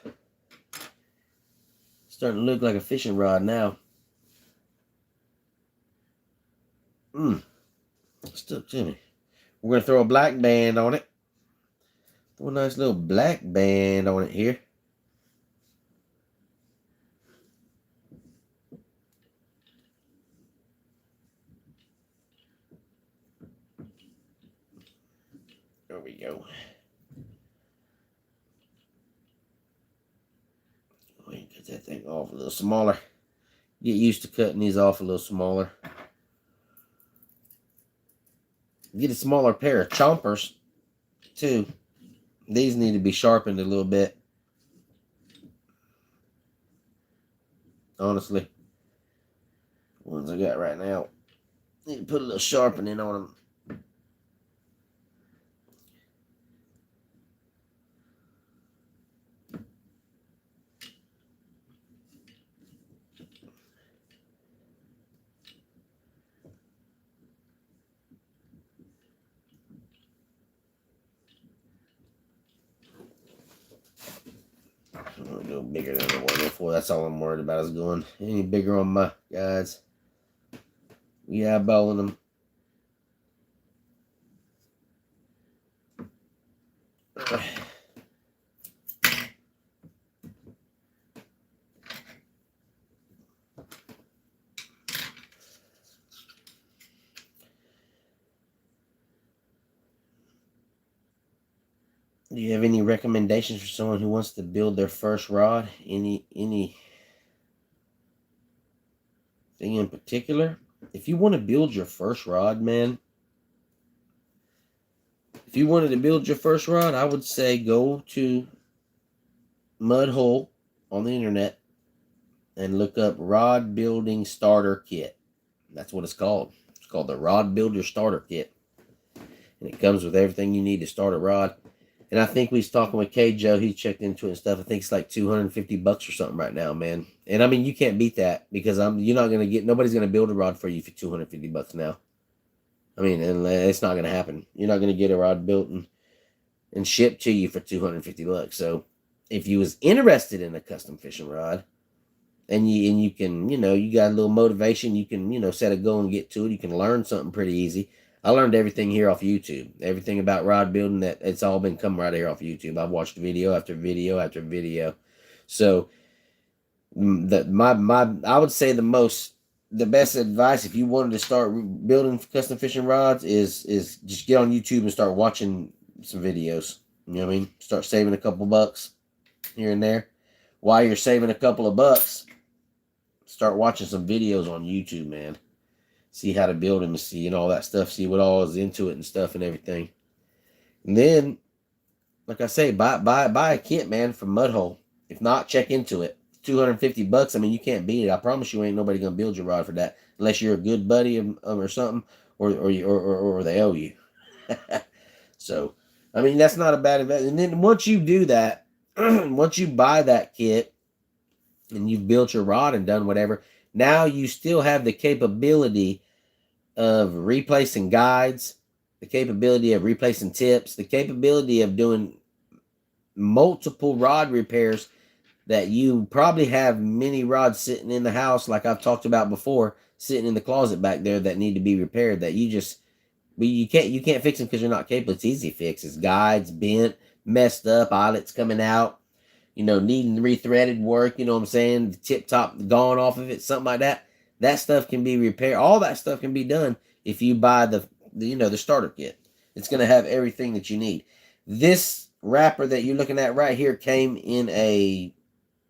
Starting to look like a fishing rod now. Stuck to me. We're going to throw a black band on it. Throw a nice little black band on it here. There we go. off a little smaller. Get used to cutting these off a little smaller. Get a smaller pair of chompers, too. These need to be sharpened a little bit. Honestly. The ones I got right now. Need to put a little sharpening on them. I'm going to go bigger than the one before. That's all I'm worried about is going any bigger on my guys. We eyeballing them. Do you have any recommendations for someone who wants to build their first rod? Any thing in particular? If you want to build your first rod, man, if you wanted to build your first rod, I would say go to Mud Hole on the internet and look up Rod Building Starter Kit. That's what it's called. It's called the Rod Builder Starter Kit. And it comes with everything you need to start a rod. And I think we was talking with K. Joe. He checked into it and stuff. I think it's like $250 or something right now, man. And I mean, you can't beat that because you're not gonna get, nobody's gonna build a rod for you for $250 now. I mean, and it's not gonna happen. You're not gonna get a rod built and shipped to you for $250. So if you was interested in a custom fishing rod, and you can, you got a little motivation, you can, set a goal and get to it. You can learn something pretty easy. I learned everything here off YouTube. Everything about rod building, that it's all been coming right here off YouTube. I've watched video after video after video. So I would say the best advice if you wanted to start building custom fishing rods is just get on YouTube and start watching some videos. You know what I mean? Start saving a couple bucks here and there. While you're saving a couple of bucks, start watching some videos on YouTube, man. See how to build them and see and all that stuff. See what all is into it and stuff and everything. And then, like I say, buy a kit, man, from Mud Hole. If not, check into it. $250. I mean, you can't beat it. I promise you, ain't nobody gonna build your rod for that unless you're a good buddy of or something, or they owe you. So, I mean, that's not a bad investment. And then once you do that, once you buy that kit and you've built your rod and done whatever, now you still have the capability of replacing guides, the capability of replacing tips, the capability of doing multiple rod repairs that you probably have many rods sitting in the house, like I've talked about before, sitting in the closet back there that need to be repaired, that you can't fix them because you're not capable. It's easy fixes. Guides bent, messed up, eyelets coming out, needing rethreaded work, you know what I'm saying? The tip top gone off of it, something like that. That stuff can be repaired. All that stuff can be done if you buy the starter kit. It's going to have everything that you need. This wrapper that you're looking at right here came in the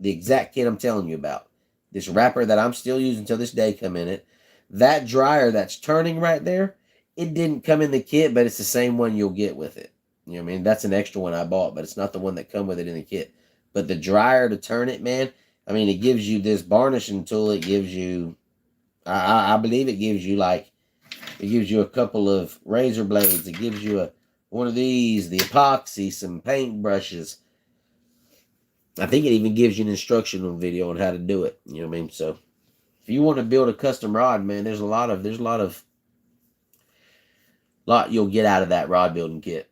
exact kit I'm telling you about. This wrapper that I'm still using till this day come in it. That dryer that's turning right there, it didn't come in the kit, but it's the same one you'll get with it. You know what I mean? That's an extra one I bought, but it's not the one that come with it in the kit. But the dryer to turn it, man, I mean, it gives you this varnishing tool. It gives you, I believe it gives you a couple of razor blades. It gives you one of these, the epoxy, some paint brushes. I think it even gives you an instructional video on how to do it. You know what I mean? So if you want to build a custom rod, man, there's a lot you'll get out of that rod building kit.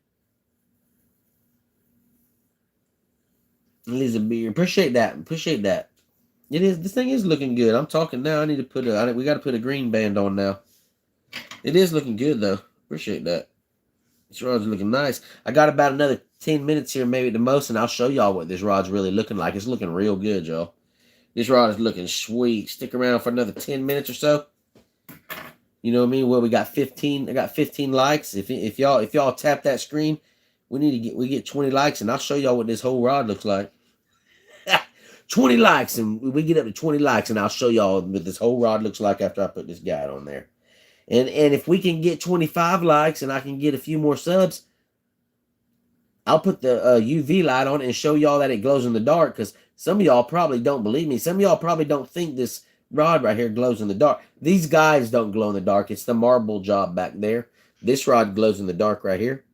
Lisa Beer, appreciate that. It is. This thing is looking good. I'm talking now. I need to we got to put a green band on now. It is looking good though. Appreciate that. This rod's looking nice. I got about another 10 minutes here, maybe at the most, and I'll show y'all what this rod's really looking like. It's looking real good, y'all. This rod is looking sweet. Stick around for another 10 minutes or so. You know what I mean? Well, we got 15. I got 15 likes. If y'all tap that screen, we get 20 likes, and I'll show y'all what this whole rod looks like. 20 likes, and we get up to 20 likes, and I'll show y'all what this whole rod looks like after I put this guide on there. And if we can get 25 likes and I can get a few more subs, I'll put the UV light on it and show y'all that it glows in the dark, because some of y'all probably don't believe me. Some of y'all probably don't think this rod right here glows in the dark. These guys don't glow in the dark. It's the marble job back there. This rod glows in the dark right here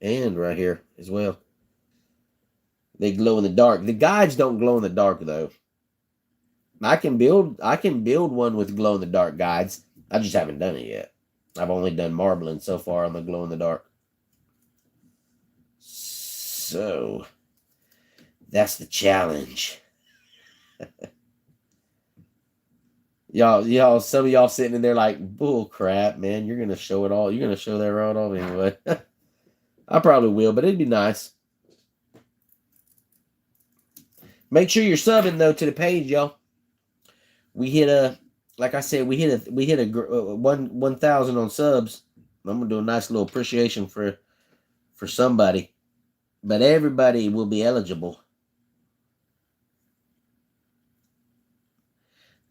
and right here as well. They glow in the dark. The guides don't glow in the dark though. I can build one with glow in the dark guides. I just haven't done it yet. I've only done marbling so far on the glow in the dark. So that's the challenge. y'all, some of y'all sitting in there like, bull crap, man. You're gonna show it all. You're gonna show that rod off anyway. I probably will, but it'd be nice. Make sure you're subbing though to the page, y'all. We hit like I said, we hit a 1,000 on subs. I'm gonna do a nice little appreciation for somebody, but everybody will be eligible.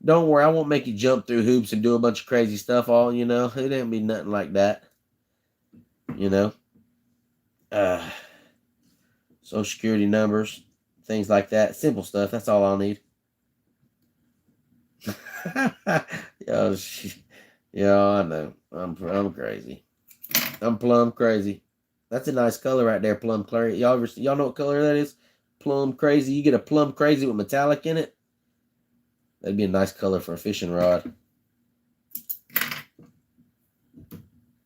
Don't worry, I won't make you jump through hoops and do a bunch of crazy stuff. It ain't be nothing like that. Social security numbers, things like that, simple stuff. That's all I'll need. I know. I'm crazy. I'm plum crazy. That's a nice color right there, plum crazy. Y'all know what color that is? Plum crazy. You get a plum crazy with metallic in it. That'd be a nice color for a fishing rod.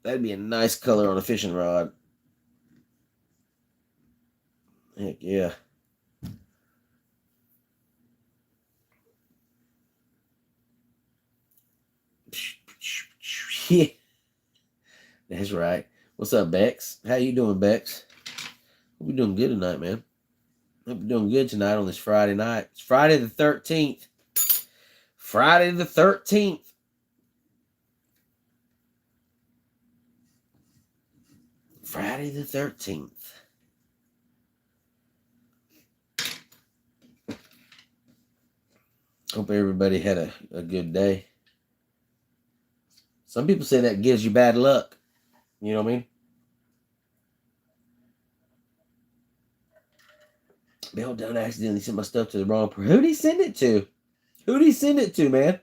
That'd be a nice color on a fishing rod. Heck yeah. Yeah. That's right. What's up, Bex? How you doing, Bex? Hope you're doing good tonight, man. Hope you're doing good tonight on this Friday night. It's Friday the 13th. Friday the 13th. Friday the 13th. Hope everybody had a good day. Some people say that gives you bad luck. You know what I mean? Bill done accidentally sent my stuff to the wrong person. Who'd he send it to? Who'd he send it to, man?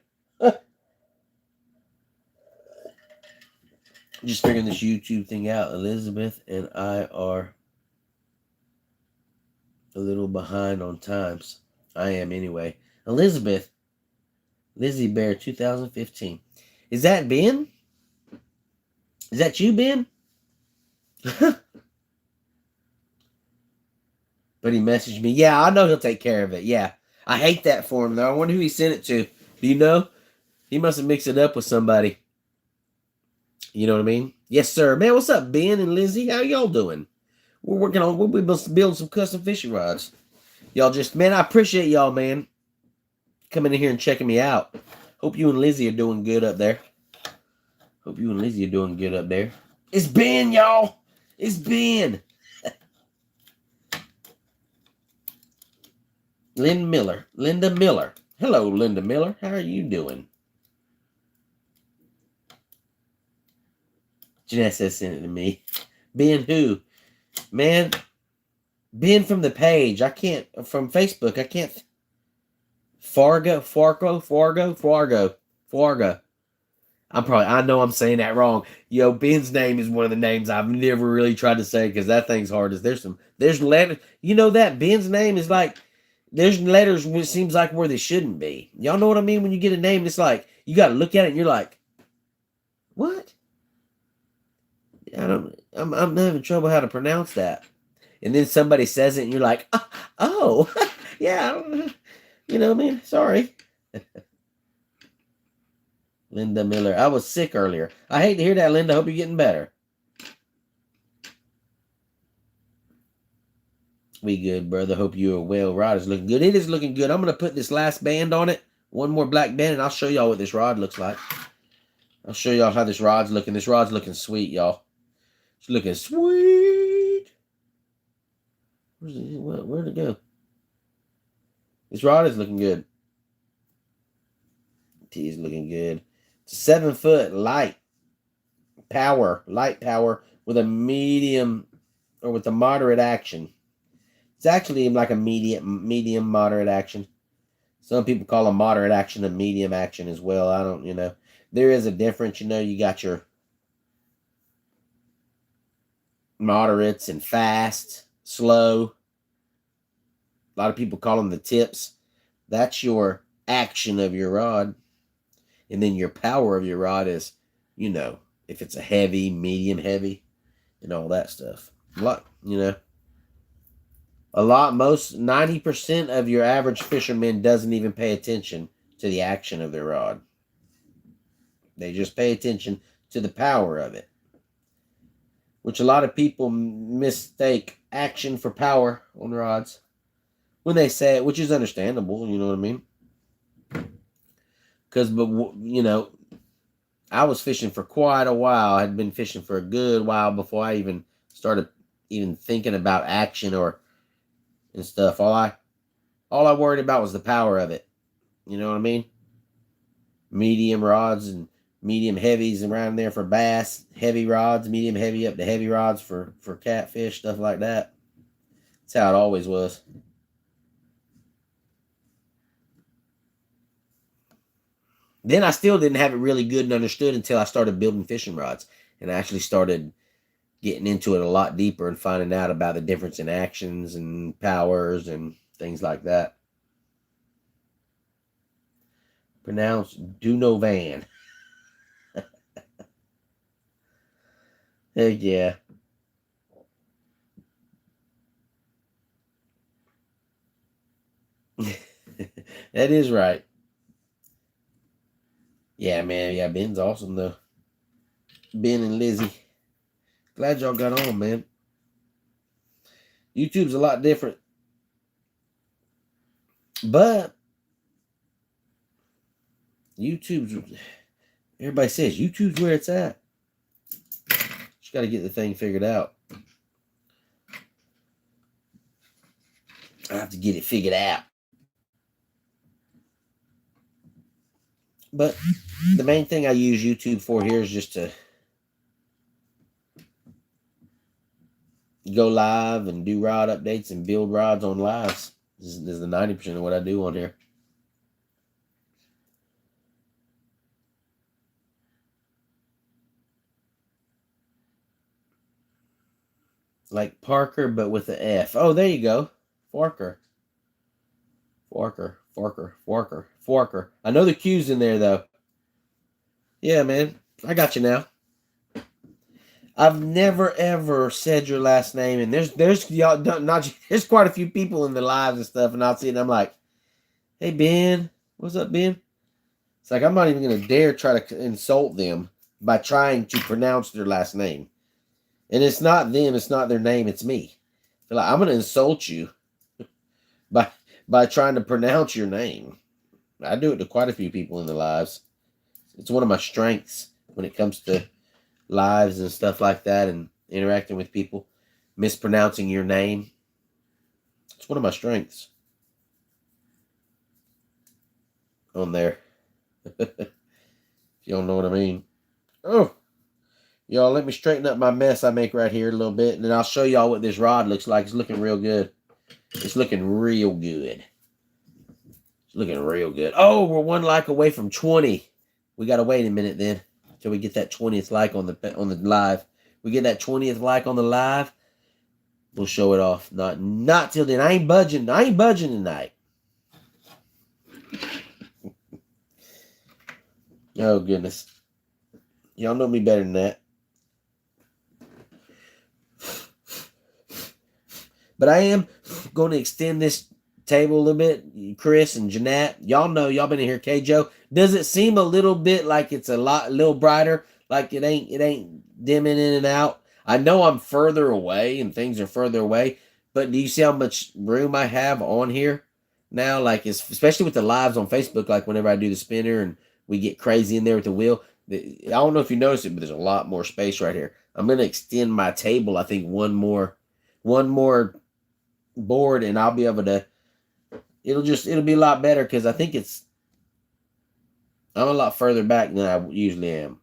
Just figuring this YouTube thing out. Elizabeth and I are a little behind on times. I am anyway. Elizabeth. Lizzie Bear 2015. Is that Ben? Is that you, Ben? But he messaged me. Yeah, I know he'll take care of it. Yeah. I hate that for him, though. I wonder who he sent it to. Do you know? He must have mixed it up with somebody. You know what I mean? Yes, sir. Man, what's up, Ben and Lizzie? How y'all doing? We're building some custom fishing rods. Y'all man, I appreciate y'all, man, coming in here and checking me out. Hope you and Lizzie are doing good up there. It's Ben, y'all. It's Ben. Linda Miller. Hello, Linda Miller. How are you doing? Janessa sent it to me. Ben who? Man, Ben from the page. From Facebook. I can't. Fargo. I know I'm saying that wrong. Yo, Ben's name is one of the names I've never really tried to say because that thing's hard. There's letters. You know that Ben's name is like, there's letters which seems like where they shouldn't be. Y'all know what I mean? When you get a name, it's like, you got to look at it and you're like, what? I'm having trouble how to pronounce that. And then somebody says it and you're like, oh, yeah, you know what I mean? Sorry. Linda Miller. I was sick earlier. I hate to hear that, Linda. Hope you're getting better. We good, brother. Hope you are well. Rod is looking good. It is looking good. I'm going to put this last band on it. One more black band, and I'll show y'all what this rod looks like. I'll show y'all how this rod's looking. This rod's looking sweet, y'all. It's looking sweet. Where'd it go? This rod is looking good. T is looking good. It's a 7-foot light power with a medium or with a moderate action. It's actually like a medium moderate action. Some people call a moderate action a medium action as well. I don't, there is a difference. You got your moderates and fast, slow. A lot of people call them the tips. That's your action of your rod. And then your power of your rod is, if it's a heavy, medium heavy, and all that stuff. Most 90% of your average fisherman doesn't even pay attention to the action of their rod. They just pay attention to the power of it, which a lot of people mistake action for power on rods when they say it, which is understandable. You know what I mean? Because, I was fishing for quite a while. I had been fishing for a good while before I even started thinking about action and stuff. All I worried about was the power of it. You know what I mean? Medium rods and medium heavies around there for bass, heavy rods, medium heavy up to heavy rods for catfish, stuff like that. That's how it always was. Then I still didn't have it really good and understood until I started building fishing rods and I actually started getting into it a lot deeper and finding out about the difference in actions and powers and things like that. Pronounced Dunovan. Heck yeah. That is right. Yeah, man. Yeah, Ben's awesome, though. Ben and Lizzie. Glad y'all got on, man. YouTube's a lot different. But everybody says YouTube's where it's at. Just got to get the thing figured out. I have to get it figured out. But the main thing I use YouTube for here is just to go live and do rod updates and build rods on lives. This is the 90% of what I do on here. Like Parker, but with the F. Oh, there you go. Forker. I know the Q's in there, though. Yeah, man. I got you now. I've never ever said your last name, and there's y'all there's quite a few people in the lives and stuff, and I'll see it and I'm like, hey Ben, what's up, Ben? It's like I'm not even gonna dare try to insult them by trying to pronounce their last name. And it's not them, it's not their name, it's me. They're like, I'm gonna insult you by trying to pronounce your name. I do it to quite a few people in the lives. It's one of my strengths when it comes to lives and stuff like that and interacting with people. Mispronouncing your name. It's one of my strengths on there. If you don't know what I mean. Oh, y'all, let me straighten up my mess I make right here a little bit, and then I'll show y'all what this rod looks like. It's looking real good. It's looking real good. It's looking real good. Oh, we're 1 like away from 20. We gotta wait a minute then until we get that 20th like on the live. We get that 20th like on the live, we'll show it off. Not till then. I ain't budging tonight. Oh goodness. Y'all know me better than that. But I am going to extend this table a little bit. Chris and Jeanette, y'all know, y'all been in here. K-Joe, does it seem a little bit like it's a little brighter? Like it ain't dimming in and out? I know I'm further away and things are further away, but do you see how much room I have on here now? Like, especially with the lives on Facebook, like whenever I do the spinner and we get crazy in there with the wheel. I don't know if you noticed it, but there's a lot more space right here. I'm going to extend my table, I think, one more board, and I'll be able to it'll be a lot better because I think I'm a lot further back than I usually am.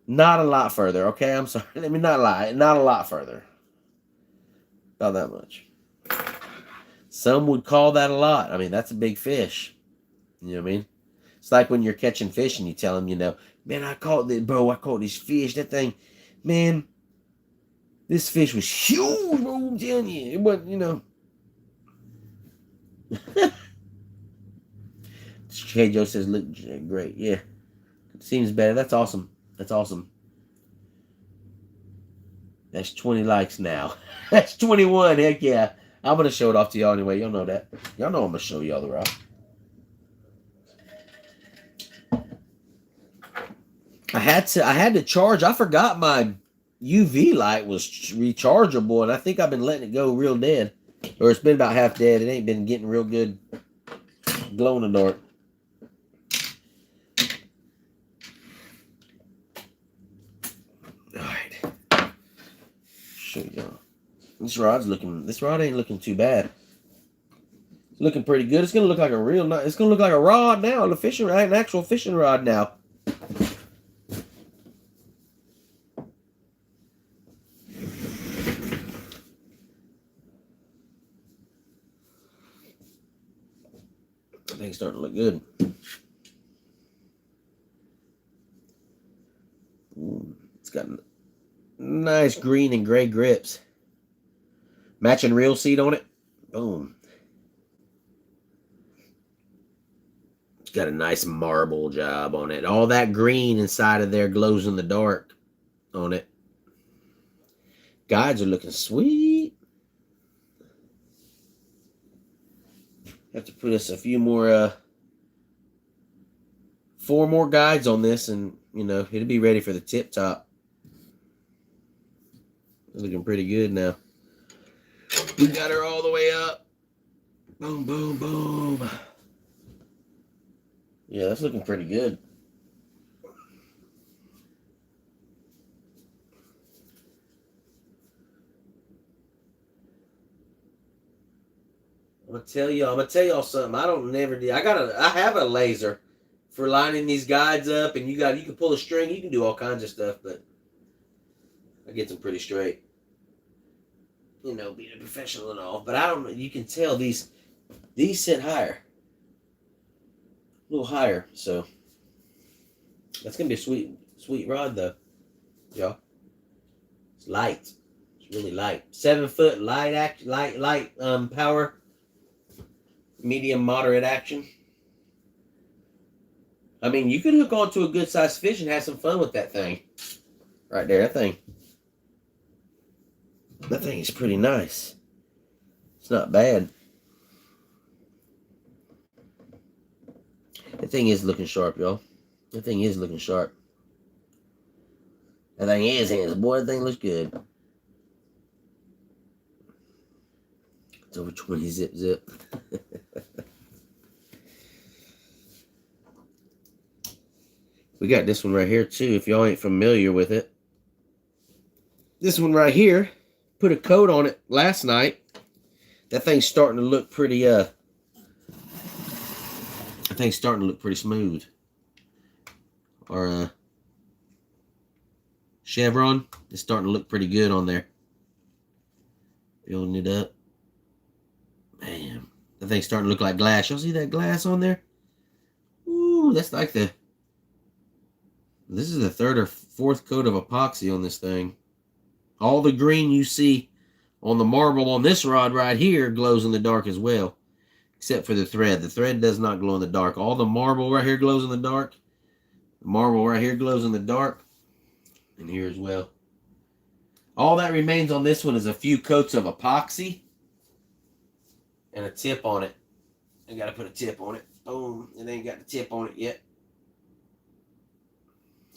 Not a lot further, okay? I'm sorry. Let me not lie. Not a lot further. Not that much. Some would call that a lot. I mean, that's a big fish. You know what I mean? It's like when you're catching fish and you tell them, man, I caught this fish. That thing, man, this fish was huge, bro. I'm telling you. It wasn't, Hey, Joe says, look great. Yeah. Seems better. That's awesome. That's awesome. That's 20 likes now. That's 21. Heck yeah. I'm going to show it off to y'all anyway. Y'all know that. Y'all know I'm going to show y'all the rod. I had to charge. I forgot my UV light was rechargeable, and I think I've been letting it go real dead. Or it's been about half dead. It ain't been getting real good glow in the dark. Alright. Show y'all. This rod ain't looking too bad. It's looking pretty good. It's gonna look like it's gonna look like a rod now, an actual fishing rod now. I think it's starting to look good. Ooh, it's got nice green and gray grips. Matching reel seat on it. Boom. It's got a nice marble job on it. All that green inside of there glows in the dark on it. Guides are looking sweet. Have to put us a few more, 4 more guides on this, and it'll be ready for the tip top. It's looking pretty good now. We got her all the way up. Boom, boom, boom. Yeah, that's looking pretty good. I'm gonna tell y'all something. I have a laser for lining these guides up, and you can pull a string, you can do all kinds of stuff, but I get them pretty straight. Being a professional and all, but you can tell these sit higher. A little higher, so that's gonna be a sweet rod though. Y'all. It's light. It's really light. 7 foot light power. Medium moderate action. I mean, you could hook onto a good sized fish and have some fun with that thing. Right there, that thing is pretty nice. It's not bad. That thing is looking sharp, y'all. That thing is looking sharp. That thing is handsome. Boy, that thing looks good. It's over 20 zip. We got this one right here too, if y'all ain't familiar with it. This one right here, put a coat on it last night. That thing's starting to look pretty smooth. Our chevron is starting to look pretty good on there. Building it up. Man, that thing's starting to look like glass. Y'all see that glass on there? Ooh, that's like this is the 3rd or 4th coat of epoxy on this thing. All the green you see on the marble on this rod right here glows in the dark as well. Except for the thread. The thread does not glow in the dark. All the marble right here glows in the dark. The marble right here glows in the dark. And here as well. All that remains on this one is a few coats of epoxy. And a tip on it. I got to put a tip on it. Boom. It ain't got the tip on it yet.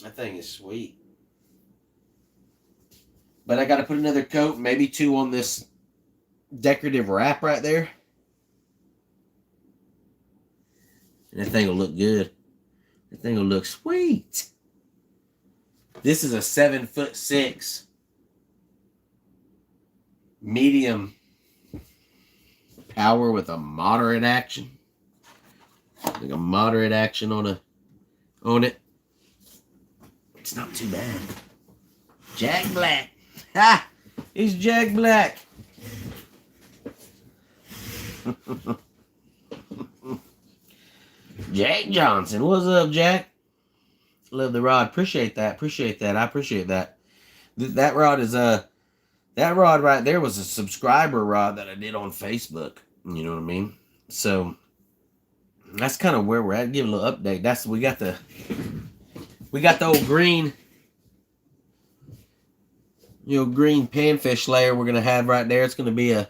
That thing is sweet. But I got to put another coat, maybe 2 on this decorative wrap right there. And that thing will look good. That thing will look sweet. This is a 7'6". medium power with a moderate action. Like a moderate action on it. It's not too bad. Jack Black. Ha! He's Jack Black. Jack Johnson. What's up, Jack? Love the rod. Appreciate that. I appreciate that. That rod is that rod right there was a subscriber rod that I did on Facebook. You know what I mean? So that's kind of where we're at. Give a little update. We got the old green, green panfish layer we're gonna have right there. It's gonna be a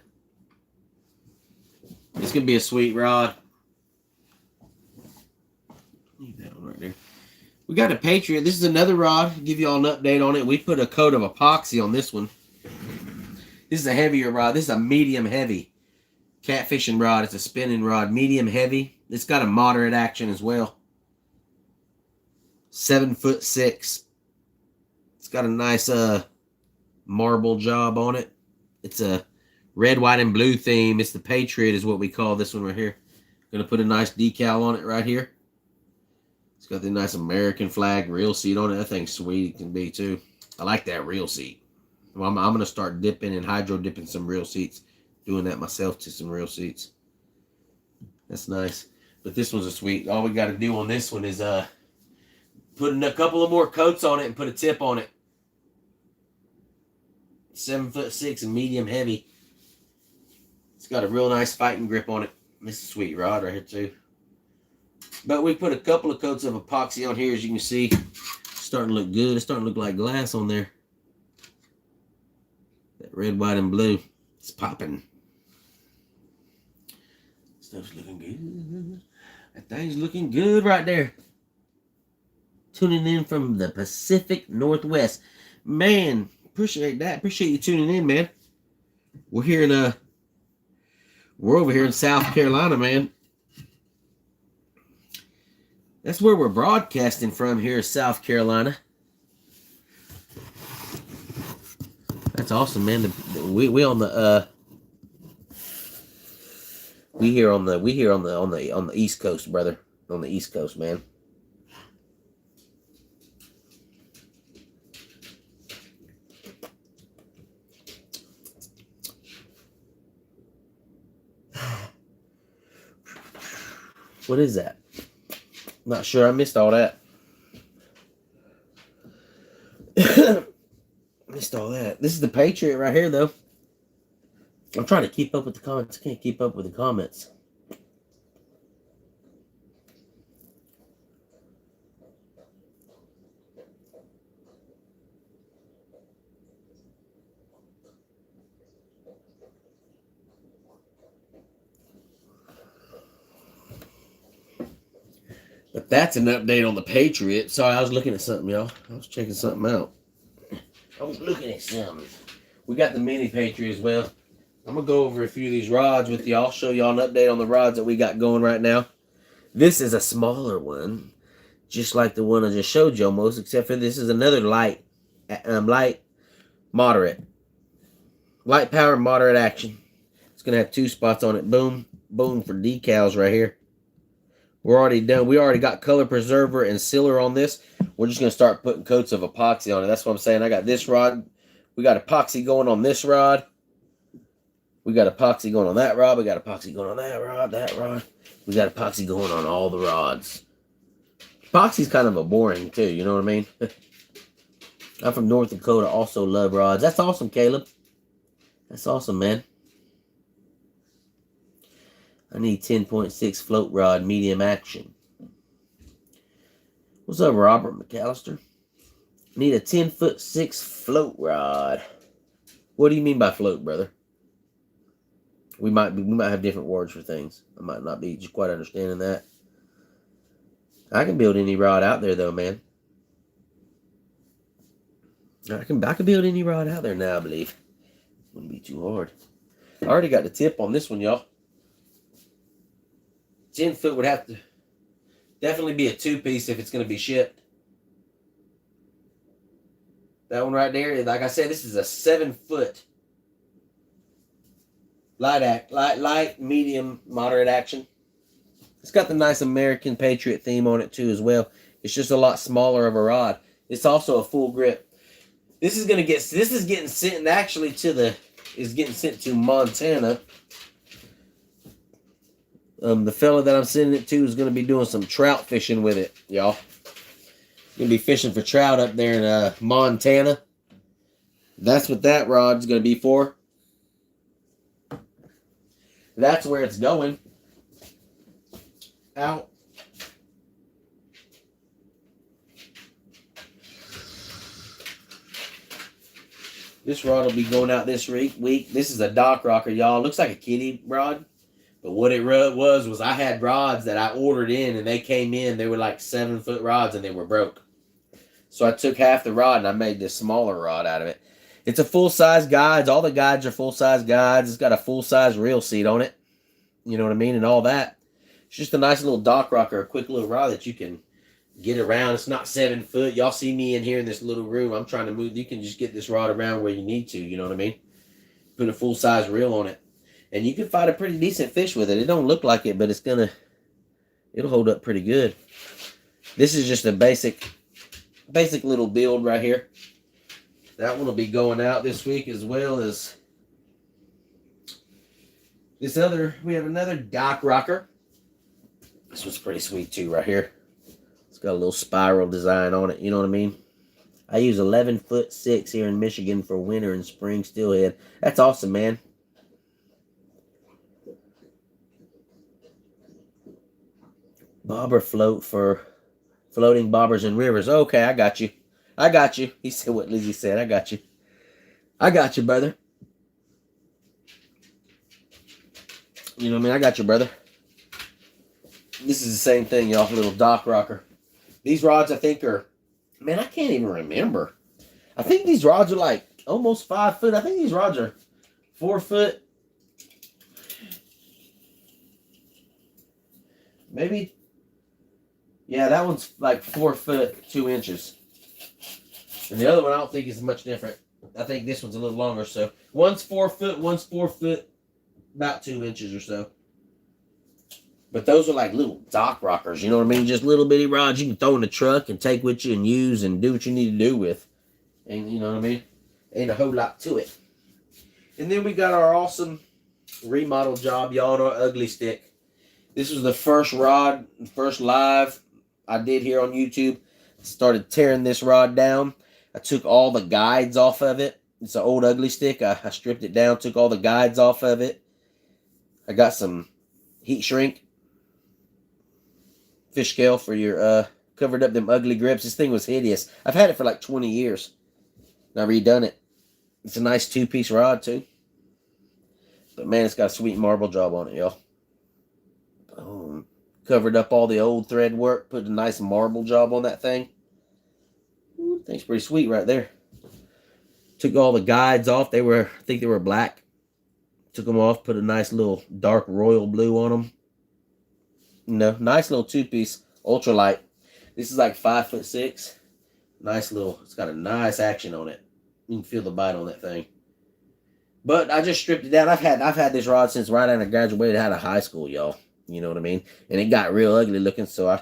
sweet rod. Leave that one right there. We got a Patriot. This is another rod. I'll give you all an update on it. We put a coat of epoxy on this one. This is a heavier rod. This is a medium heavy catfishing rod. It's a spinning rod, medium heavy. It's got a moderate action as well. 7'6". It's got a nice marble job on it. It's a red, white, and blue theme. It's the Patriot is what we call this one right here. Gonna put a nice decal on it right here. It's got the nice American flag reel seat on it. That thing's sweet. It can be too. I like that reel seat. Well, I'm gonna start dipping and hydro dipping some reel seats. Doing that myself to some reel seats. That's nice. But this one's a sweet. All we got to do on this one is put a couple of more coats on it and put a tip on it. 7'6" and medium heavy. It's got a real nice fighting grip on it. This is a sweet rod right here too. But we put a couple of coats of epoxy on here, as you can see. It's starting to look good. It's starting to look like glass on there. That red, white, and blue. It's popping. Stuff's looking good. That thing's looking good right there. Tuning in from the Pacific Northwest. Man, appreciate that. Appreciate you tuning in, man. We're over here in South Carolina, man. That's where we're broadcasting from here in South Carolina. That's awesome, man. We on the We here on the East Coast, brother. On the East Coast, man. What is that? Not sure. I missed all that. Missed all that. This is the Patriot right here, though. I'm trying to keep up with the comments. I can't keep up with the comments. But that's an update on the Patriot. Sorry, I was looking at something, y'all. I was checking something out. I was looking at something. We got the mini Patriot as well. I'm going to go over a few of these rods with y'all. Show y'all an update on the rods that we got going right now. This is a smaller one. Just like the one I just showed you almost. Except for this is another light, moderate. Light power, moderate action. It's going to have 2 spots on it. Boom, boom for decals right here. We're already done. We already got color preserver and sealer on this. We're just going to start putting coats of epoxy on it. That's what I'm saying. I got this rod. We got epoxy going on this rod. We got epoxy going on that rod. We got epoxy going on that rod. We got epoxy going on all the rods. Epoxy's kind of a boring too, you know what I mean? I'm from North Dakota, also love rods. That's awesome, Caleb. That's awesome, man. I need 10.6 float rod, medium action. What's up, Robert McAllister? Need a 10'6" float rod. What do you mean by float, brother? We might have different words for things. I might not be just quite understanding that. I can build any rod out there, though, man. I can build any rod out there now, I believe. Wouldn't be too hard. I already got the tip on this one, y'all. 10 foot would have to definitely be a 2-piece if it's going to be shipped. That one right there, like I said, this is a 7 foot Light, medium, moderate action. It's got the nice American Patriot theme on it too as well. It's just a lot smaller of a rod. It's also a full grip. This is getting sent actually getting sent to Montana. The fella that I'm sending it to is going to be doing some trout fishing with it, y'all. Going to be fishing for trout up there in Montana. That's what that rod's going to be for. That's where it's going. Out. This rod will be going out this week. This is a dock rocker, y'all. Looks like a kiddie rod. But what it was I had rods that I ordered in, and they came in. They were like 7-foot rods, and they were broke. So I took half the rod, and I made this smaller rod out of it. It's a full-size guides. All the guides are full-size guides. It's got a full-size reel seat on it. You know what I mean? And all that. It's just a nice little dock rocker, a quick little rod that you can get around. It's not 7 foot. Y'all see me in here in this little room. I'm trying to move. You can just get this rod around where you need to. You know what I mean? Put a full-size reel on it. And you can find a pretty decent fish with it. It don't look like it, but it'll hold up pretty good. This is just a basic little build right here. That one will be going out this week, as well as this other. We have another dock rocker. This one's pretty sweet too right here. It's got a little spiral design on it. You know what I mean? I use 11'6" here in Michigan for winter and spring steelhead. That's awesome, man. Bobber float for floating bobbers in rivers. Okay, I got you. I got you. He said what Lizzie said. I got you. I got you, brother. You know what I mean? I got you, brother. This is the same thing, y'all. Little dock rocker. These rods, I think, are... Man, I can't even remember. I think these rods are like almost 5 foot. I think these rods are 4 foot. Maybe... Yeah, that one's like 4 foot 2 inches. And the other one I don't think is much different. I think this one's a little longer. So one's 4 foot, one's 4 foot, about 2 inches or so. But those are like little dock rockers. You know what I mean? Just little bitty rods you can throw in the truck and take with you and use and do what you need to do with. And you know what I mean? Ain't a whole lot to it. And then we got our awesome remodel job, y'all, on our ugly stick. This was the first rod, first live I did here on YouTube. Started tearing this rod down. I took all the guides off of it. It's an old ugly stick. I stripped it down, took all the guides off of it. I got some heat shrink fish scale for your covered up them ugly grips. This thing was hideous. I've had it for like 20 years. And I redone it. It's a nice 2-piece rod too. But man, it's got a sweet marble job on it, y'all. Covered up all the old thread work, put a nice marble job on that thing. Ooh, thing's pretty sweet right there. Took all the guides off. I think they were black. Took them off, put a nice little dark royal blue on them. You know, nice little 2-piece, ultralight. This is like 5'6". Nice little, it's got a nice action on it. You can feel the bite on that thing. But I just stripped it down. I've had this rod since right after I graduated out of high school, y'all. You know what I mean? And it got real ugly looking, so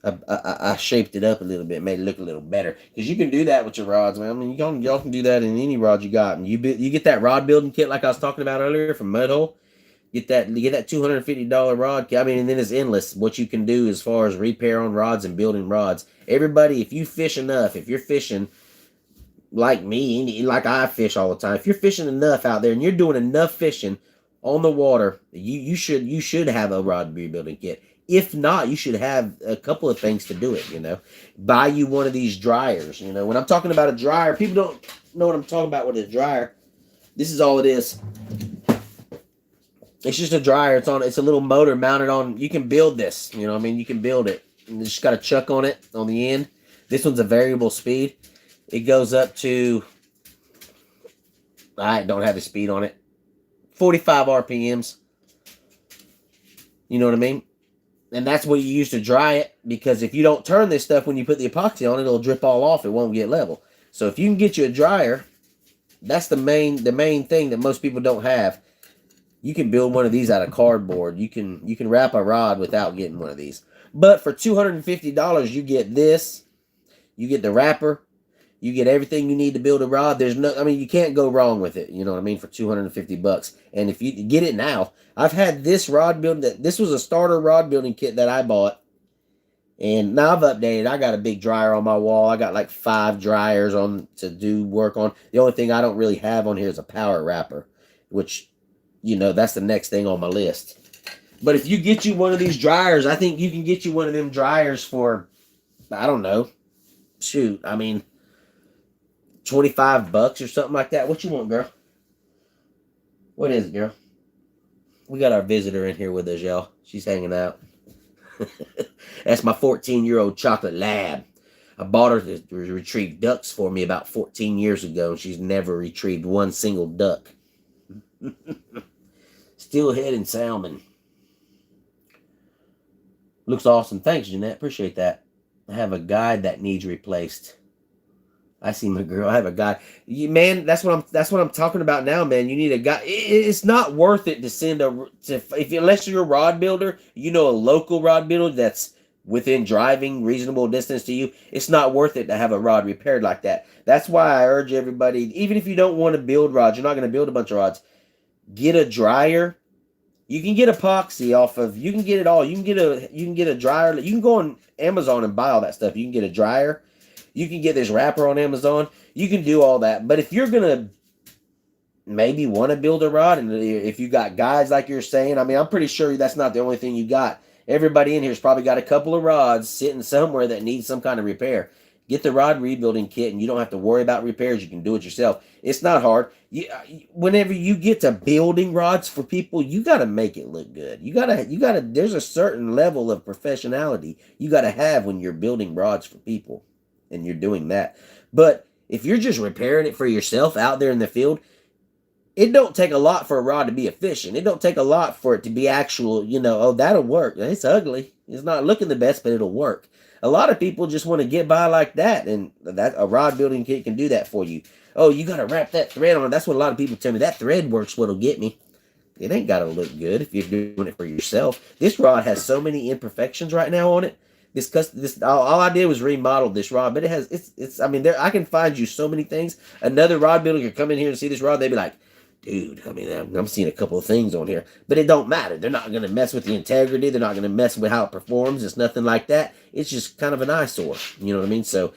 I shaped it up a little bit, made it look a little better. Because you can do that with your rods, man. I mean, y'all can do that in any rod you got. And you get that rod building kit like I was talking about earlier from Mudhole. Get that $250 rod. I mean, and then it's endless what you can do as far as repair on rods and building rods. Everybody, if you fish enough, if you're fishing like me, like I fish all the time, if you're fishing enough out there and you're doing enough fishing on the water, you should have a rod rebuilding kit. If not, you should have a couple of things to do it, you know. Buy you one of these dryers, you know. When I'm talking about a dryer, people don't know what I'm talking about with a dryer. This is all it is. It's just a dryer. It's a little motor mounted on. You can build this, you know what I mean? You can build it. And it's just got a chuck on it on the end. This one's a variable speed. It goes up to, I don't have the speed on it, 45 RPMs. You know what I mean? And that's what you use to dry it, because if you don't turn this stuff when you put the epoxy on it, it'll drip all off. It won't get level. So if you can get you a dryer, that's the main thing that most people don't have. You can build one of these out of cardboard. You can wrap a rod without getting one of these. But for $250, you get this. You get the wrapper. You get everything you need to build a rod. There's no, I mean, you can't go wrong with it. You know what I mean? For 250 bucks. And if you get it now, I've had this rod building. This was a starter rod building kit that I bought. And now I've updated. I got a big dryer on my wall. I got like 5 dryers on to do work on. The only thing I don't really have on here is a power wrapper, which, that's the next thing on my list. But if you get you one of these dryers, I think you can get you one of them dryers for, I don't know, shoot, I mean, 25 bucks or something like that. What you want, girl? What is it, girl? We got our visitor in here with us, y'all. She's hanging out. That's my 14-year-old chocolate lab. I bought her to retrieve ducks for me about 14 years ago, and she's never retrieved one single duck. Steelhead and salmon. Looks awesome. Thanks, Jeanette. Appreciate that. I have a guide that needs replaced. I see my girl. I have a guide. Man, that's what I'm talking about now, man. You need a guide. It's not worth it to send unless you're a rod builder, a local rod builder that's within driving reasonable distance to you. It's not worth it to have a rod repaired like that. That's why I urge everybody, even if you don't want to build rods, you're not going to build a bunch of rods, get a dryer. You can get epoxy off of. You can get it all. You can get a dryer. You can go on Amazon and buy all that stuff. You can get a dryer. You can get this wrapper on Amazon. You can do all that. But if you're going to maybe want to build a rod, and if you got guides like you're saying, I mean, I'm pretty sure that's not the only thing you got. Everybody in here's probably got a couple of rods sitting somewhere that needs some kind of repair. Get the rod rebuilding kit, and you don't have to worry about repairs. You can do it yourself. It's not hard. Whenever you get to building rods for people, you got to make it look good. You gotta. There's a certain level of professionality you got to have when you're building rods for people. And you're doing that. But if you're just repairing it for yourself out there in the field, it don't take a lot for a rod to be efficient. It don't take a lot for it to be actual, that'll work. It's ugly. It's not looking the best, but it'll work. A lot of people just want to get by like that, and that a rod building kit can do that for you. Oh, you got to wrap that thread on it. That's what a lot of people tell me. That thread works what'll get me. It ain't got to look good if you're doing it for yourself. This rod has so many imperfections right now on it. All I did was remodel this rod, but I mean, I can find you so many things. Another rod builder could come in here and see this rod, they'd be like, dude, I mean, I'm seeing a couple of things on here, but it don't matter. They're not going to mess with the integrity. They're not going to mess with how it performs. It's nothing like that. It's just kind of an eyesore. You know what I mean? So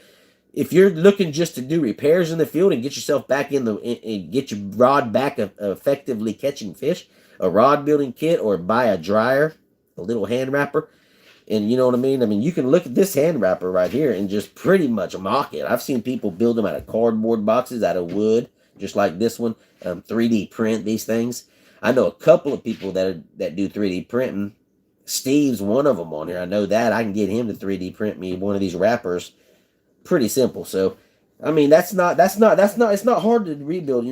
if you're looking just to do repairs in the field and get yourself back and get your rod back effectively catching fish, a rod building kit, or buy a dryer, a little hand wrapper. And you know what I mean? I mean, you can look at this hand wrapper right here and just pretty much mock it. I've seen people build them out of cardboard boxes, out of wood, just like this one. 3D print these things. I know a couple of people that do 3D printing. Steve's one of them on here. I know that. I can get him to 3D print me one of these wrappers. Pretty simple. So, I mean, it's not hard to rebuild,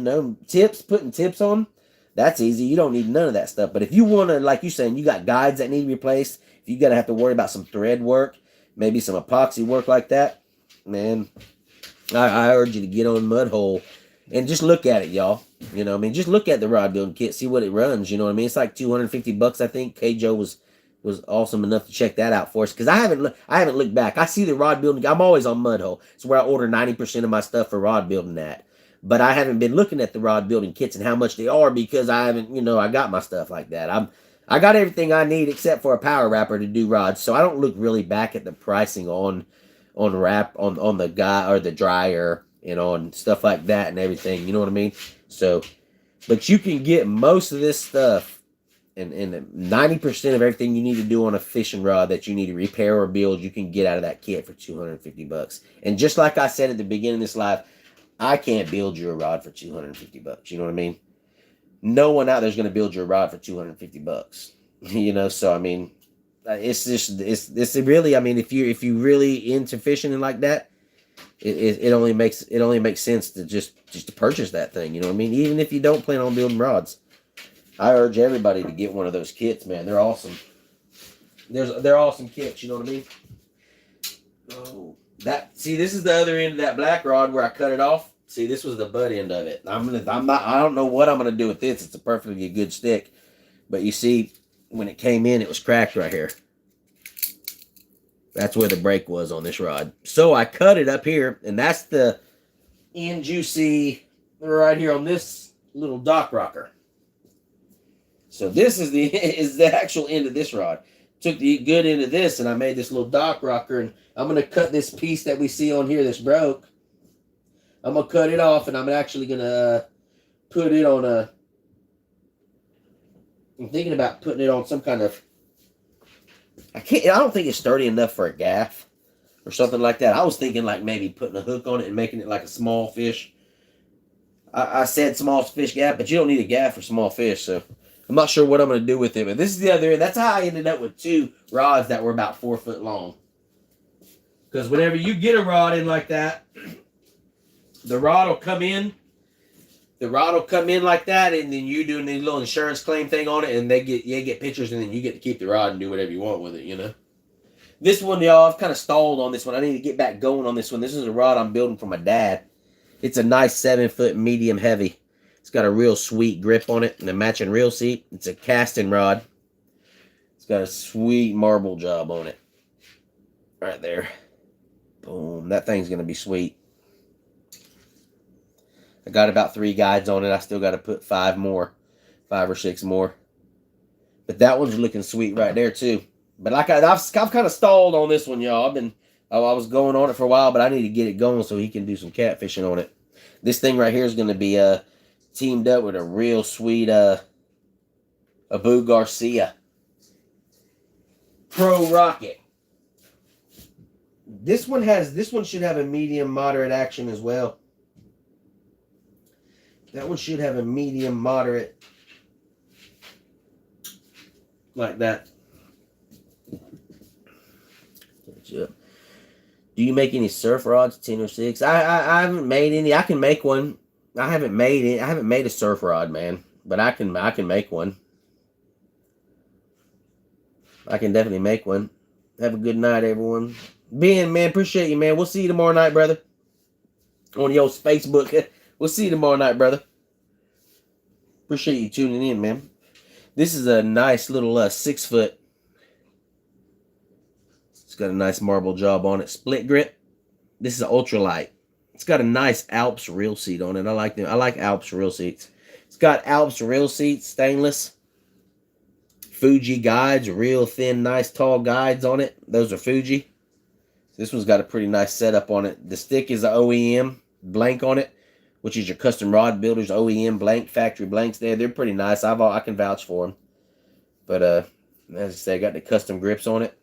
putting tips on, that's easy. You don't need none of that stuff. But if you want to, like you saying, you got guides that need replaced, if you got to have to worry about some thread work, maybe some epoxy work like that, man, I urge you to get on Mudhole and just look at it, y'all. Just look at the rod building kit, see what it runs. You know what I mean? It's like 250 bucks, I think. K-Joe was awesome enough to check that out for us, because I haven't looked back. I see the rod building. I'm always on Mudhole. It's where I order 90% of my stuff for rod building at. But I haven't been looking at the rod building kits and how much they are, because I haven't, I got my stuff like that. I got everything I need except for a power wrapper to do rods, so I don't look really back at the pricing on the guy or the dryer and on stuff like that and everything. You know what I mean? So, but you can get most of this stuff and 90% of everything you need to do on a fishing rod that you need to repair or build, you can get out of that kit for 250 bucks. And just like I said at the beginning of this live, I can't build you a rod for 250 bucks. You know what I mean? No one out there is going to build you a rod for 250 bucks. So I mean, it's really, I mean, if you really into fishing and like that, it only makes sense to just to purchase that thing. You know what I mean? Even if you don't plan on building rods, I urge everybody to get one of those kits, man. They're awesome. They're awesome kits. You know what I mean? Oh. See, this is the other end of that black rod where I cut it off. See, this was the butt end of it. I don't know what I'm gonna do with this. It's a perfectly good stick. But you see, when it came in, it was cracked right here. That's where the break was on this rod. So I cut it up here, and that's the end you see right here on this little dock rocker. So this is the actual end of this rod. Took the good end of this, and I made this little dock rocker, and I'm going to cut this piece that we see on here that's broke. I'm going to cut it off, and I'm actually going to put it on a... I'm thinking about putting it on some kind of... I don't think it's sturdy enough for a gaff or something like that. I was thinking like maybe putting a hook on it and making it like a small fish. I said small fish gaff, but you don't need a gaff for small fish, so I'm not sure what I'm going to do with it. But this is the other end. That's how I ended up with 2 rods that were about 4 foot long. Because whenever you get a rod in like that, the rod will come in. The rod will come in like that, and then you do a little insurance claim thing on it, and they get pictures, and then you get to keep the rod and do whatever you want with it, you know. This one, y'all, I've kind of stalled on this one. I need to get back going on this one. This is a rod I'm building for my dad. It's a nice 7-foot medium heavy. It's got a real sweet grip on it and a matching reel seat. It's a casting rod. It's got a sweet marble job on it. Right there. Boom. That thing's going to be sweet. I got about 3 guides on it. I still got to put 5 or 6 more. But that one's looking sweet right there too. But like I've kind of stalled on this one, y'all. I was going on it for a while, but I need to get it going so he can do some catfishing on it. This thing right here is going to be teamed up with a real sweet Abu Garcia Pro Rocket. This one should have a medium moderate action as well. That one should have a medium moderate like that. Do you make any surf rods, 10 or 6? I haven't made any. I can make one. I haven't made a surf rod, man. But I can make one. I can definitely make one. Have a good night, everyone. Ben, man, appreciate you, man. We'll see you tomorrow night, brother. On your Facebook. We'll see you tomorrow night, brother. Appreciate you tuning in, man. This is a nice little 6-foot. It's got a nice marble job on it. Split grip. This is an ultralight. It's got a nice Alps reel seat on it. I like them. I like Alps reel seats. It's got Alps reel seats, stainless. Fuji guides, real thin, nice, tall guides on it. Those are Fuji. This one's got a pretty nice setup on it. The stick is an OEM blank on it, which is your custom rod builder's OEM blank, factory blanks there. They're pretty nice. I can vouch for them. But as I say, I got the custom grips on it.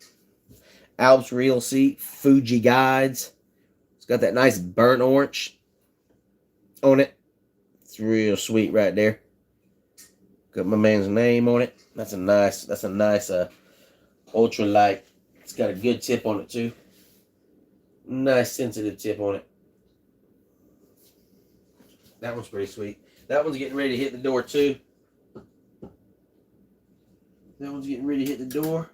Alps reel seat, Fuji guides. It's got that nice burnt orange on it. It's real sweet right there. Got my man's name on it. That's a nice ultralight. It's got a good tip on it too. Nice sensitive tip on it. That one's pretty sweet. That one's getting ready to hit the door too. That one's getting ready to hit the door.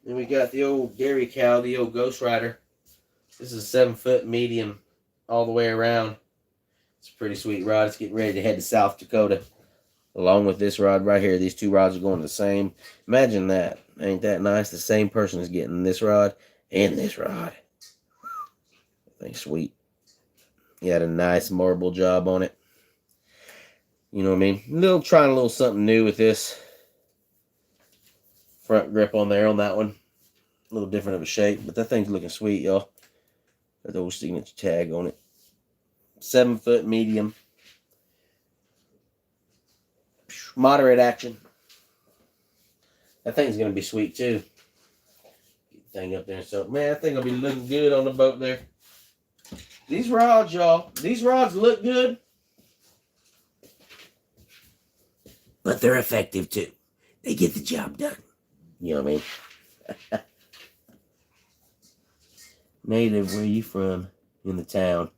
Then we got the old Dairy Cow, the old Ghost Rider. This is a 7-foot medium all the way around. It's a pretty sweet rod. It's getting ready to head to South Dakota. Along with this rod right here. These 2 rods are going the same. Imagine that. Ain't that nice? The same person is getting this rod and this rod. That thing's sweet. He had a nice marble job on it. You know what I mean? Trying a little something new with this. Front grip on there on that one. A little different of a shape, but that thing's looking sweet, y'all. Got the old signature tag on it. 7-foot medium. Moderate action. That thing's going to be sweet too. Get the thing up there. So, man, that thing will be looking good on the boat there. These rods, y'all. These rods look good. But they're effective too. They get the job done. You know what I mean? Native, where you from? In the town.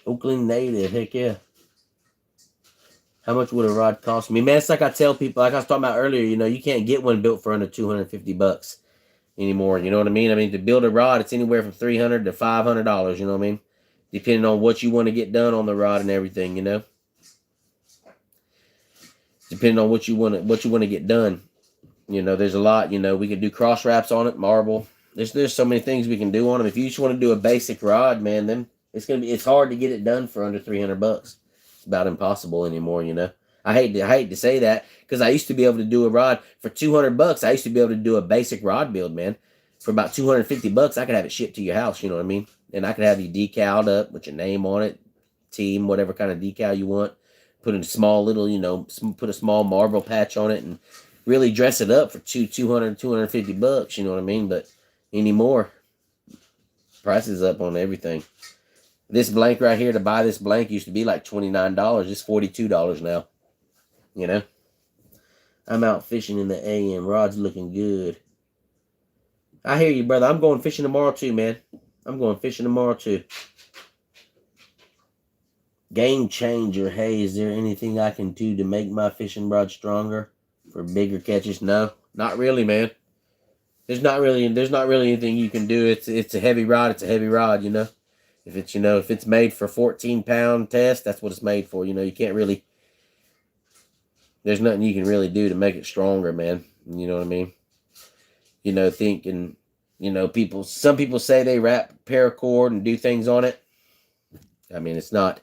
Oakland native, heck yeah. How much would a rod cost me? Man, it's like I tell people, like I was talking about earlier, you know, you can't get one built for under $250 anymore. You know what I mean? I mean, to build a rod, it's anywhere from $300 to $500, you know what I mean? Depending on what you want to get done on the rod and everything, you know? depending on what you want to get done. You know, there's a lot. You know, we could do cross wraps on it, marble. There's so many things we can do on them. If you just want to do a basic rod, man, then it's hard to get it done for under $300. It's about impossible anymore. You know, I hate to say that because I used to be able to do a rod for $200. I used to be able to do a basic rod build, man, for about $250. I could have it shipped to your house. You know what I mean? And I could have you decaled up with your name on it, team, whatever kind of decal you want. Put in a small little, you know, put a small marble patch on it and really dress it up for $250. You know what I mean? But anymore, prices up on everything. This blank right here, to buy this blank used to be like $29. It's $42 now. You know? I'm out fishing in the AM. Rod's looking good. I hear you, brother. I'm going fishing tomorrow too, man. I'm going fishing tomorrow too. Game changer. Hey, is there anything I can do to make my fishing rod stronger for bigger catches? No, not really, man. There's not really anything you can do. It's a heavy rod. It's a heavy rod, you know. If it's made for 14-pound test, that's what it's made for. You know, you can't really. There's nothing you can really do to make it stronger, man. You know what I mean? You know, thinking. You know, some people say they wrap paracord and do things on it. I mean, that's not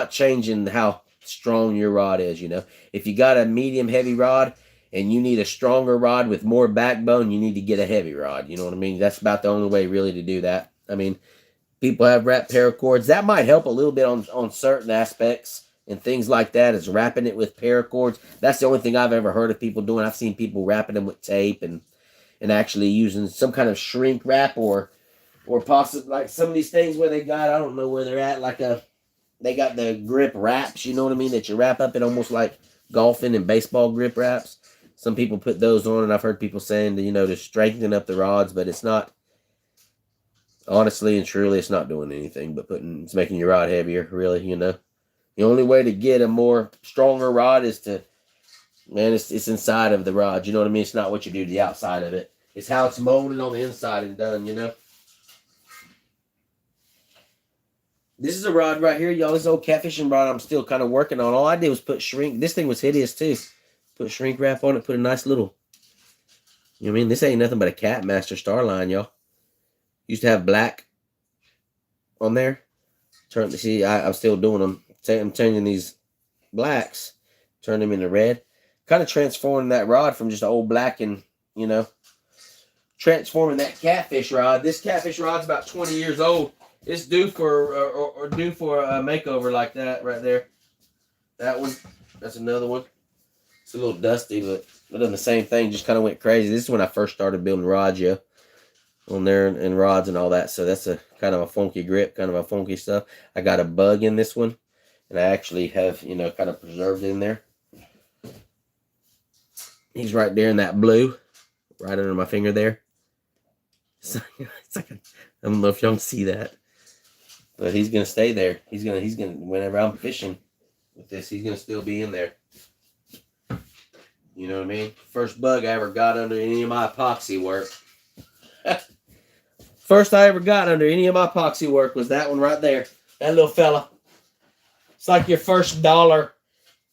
changing how strong your rod is, you know. If you got a medium heavy rod and you need a stronger rod with more backbone, you need to get a heavy rod. You know what I mean? That's about the only way really to do that. I mean, people have wrapped paracords. That might help a little bit on certain aspects and things like that, is wrapping it with paracords. That's the only thing I've ever heard of people doing. I've seen people wrapping them with tape and actually using some kind of shrink wrap or possibly like some of these things where they got, I don't know where they're at, they got the grip wraps, you know what I mean, that you wrap up in almost like golfing and baseball grip wraps. Some people put those on, and I've heard people saying that, you know, to strengthen up the rods, but it's not, honestly and truly, it's not doing anything but it's making your rod heavier, really, you know. The only way to get a more stronger rod is to, man, it's inside of the rod, you know what I mean? It's not what you do to the outside of it. It's how it's molded on the inside and done, you know. This is a rod right here, y'all. This old catfishing rod I'm still kind of working on. All I did was put shrink. This thing was hideous, too. Put shrink wrap on it. Put a nice little... You know what I mean? This ain't nothing but a Catmaster Starline, y'all. Used to have black on there. See, I'm still doing them. I'm turning these blacks. Turn them into red. Kind of transforming that rod from just old black and, you know, transforming that catfish rod. This catfish rod's about 20 years old. It's due for a makeover like that right there. That one. That's another one. It's a little dusty, but it done the same thing. Just kind of went crazy. This is when I first started building rods, yeah, on there and rods and all that. So that's a kind of a funky grip, kind of a funky stuff. I got a bug in this one, and I actually have, you know, kind of preserved in there. He's right there in that blue, right under my finger there. So, it's like I don't know if y'all can see that. But he's gonna stay there. He's gonna whenever I'm fishing with this, he's gonna still be in there. You know what I mean? First bug I ever got under any of my epoxy work. First I ever got under any of my epoxy work was that one right there. That little fella. It's like your first dollar.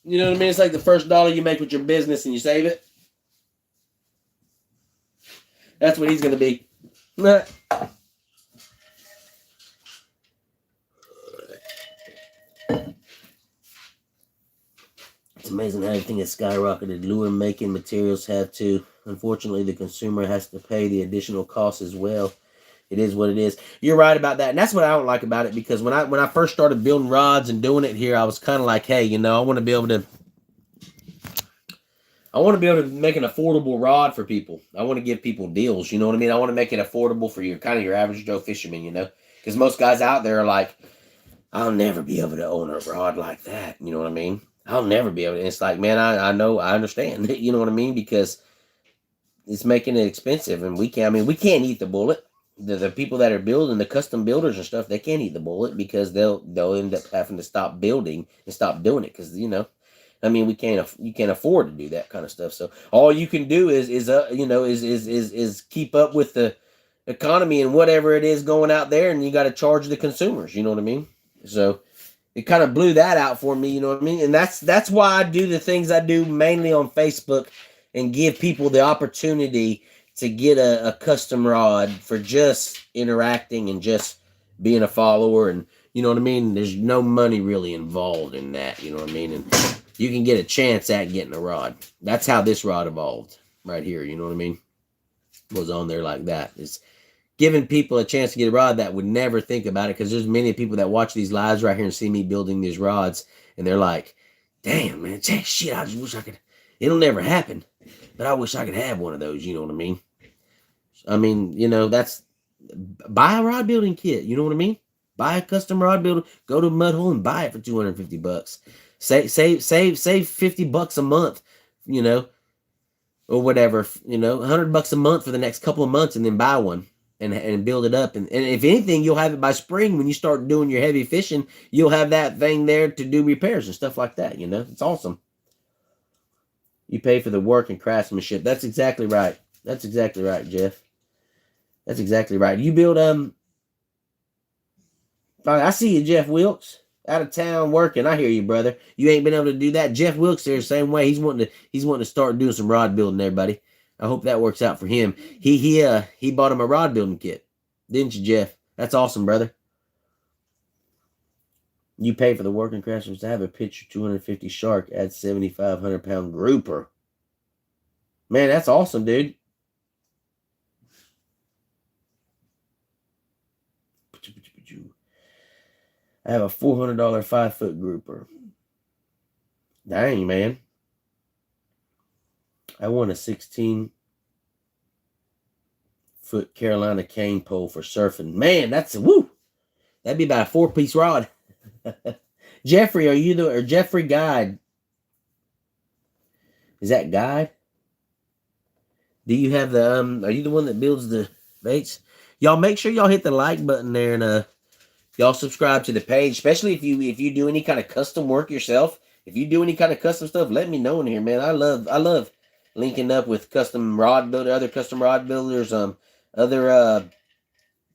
You know what I mean? It's like the first dollar you make with your business and you save it. That's what he's gonna be. It's amazing how everything has skyrocketed. Lure making materials have too. Unfortunately, the consumer has to pay the additional costs as well. It is what it is. You're right about that. And that's what I don't like about it, because when I first started building rods and doing it here, I was kind of like, hey, you know, I want to be able to make an affordable rod for people. I want to give people deals, you know what I mean? I want to make it affordable for your average Joe fisherman, you know? Because most guys out there are like, I'll never be able to own a rod like that, you know what I mean? I'll never be able to. And it's like, man, I know, I understand, you know what I mean? Because it's making it expensive, and we can't eat the bullet. The people that are building, the custom builders and stuff, they can't eat the bullet, because they'll end up having to stop building and stop doing it, because, you know, I mean, you can't afford to do that kind of stuff. So all you can do is keep up with the economy and whatever it is going out there, and you got to charge the consumers. You know what I mean? So it kind of blew that out for me, you know what I mean? And that's why I do the things I do mainly on Facebook and give people the opportunity to get a custom rod for just interacting and just being a follower. And you know what I mean? There's no money really involved in that, you know what I mean? And you can get a chance at getting a rod. That's how this rod evolved right here, you know what I mean? Was on there like that. It's giving people a chance to get a rod that would never think about it, because there's many people that watch these lives right here and see me building these rods, and they're like, damn, man, shit, I just wish I could. It'll never happen, but I wish I could have one of those, you know what I mean? I mean, you know, that's, buy a rod building kit, you know what I mean? Buy a custom rod builder, go to Mud Hole and buy it for $250. Save $50 a month, you know, or whatever, you know, $100 a month for the next couple of months, and then buy one. And build it up. And if anything, you'll have it by spring when you start doing your heavy fishing. You'll have that thing there to do repairs and stuff like that, you know? It's awesome. You pay for the work and craftsmanship. That's exactly right. That's exactly right, Jeff. That's exactly right. You build, I see you, Jeff Wilkes. Out of town working. I hear you, brother. You ain't been able to do that. Jeff Wilkes there the same way. He's wanting to start doing some rod building, everybody. I hope that works out for him. He bought him a rod building kit. Didn't you, Jeff? That's awesome, brother. You pay for the working craftsmen to have a picture 250 shark, add 7,500 pound grouper. Man, that's awesome, dude. I have a $400 5-foot grouper. Dang, man. I want a 16-foot Carolina cane pole for surfing. Man, that's woo. That'd be about a 4-piece rod. Jeffrey, are you or Jeffrey Guide? Is that Guide? Do you have the are you the one that builds the baits? Y'all make sure y'all hit the like button there, and y'all subscribe to the page, especially if you do any kind of custom work yourself. If you do any kind of custom stuff, let me know in here, man. I love linking up with custom rod builder, other custom rod builders, other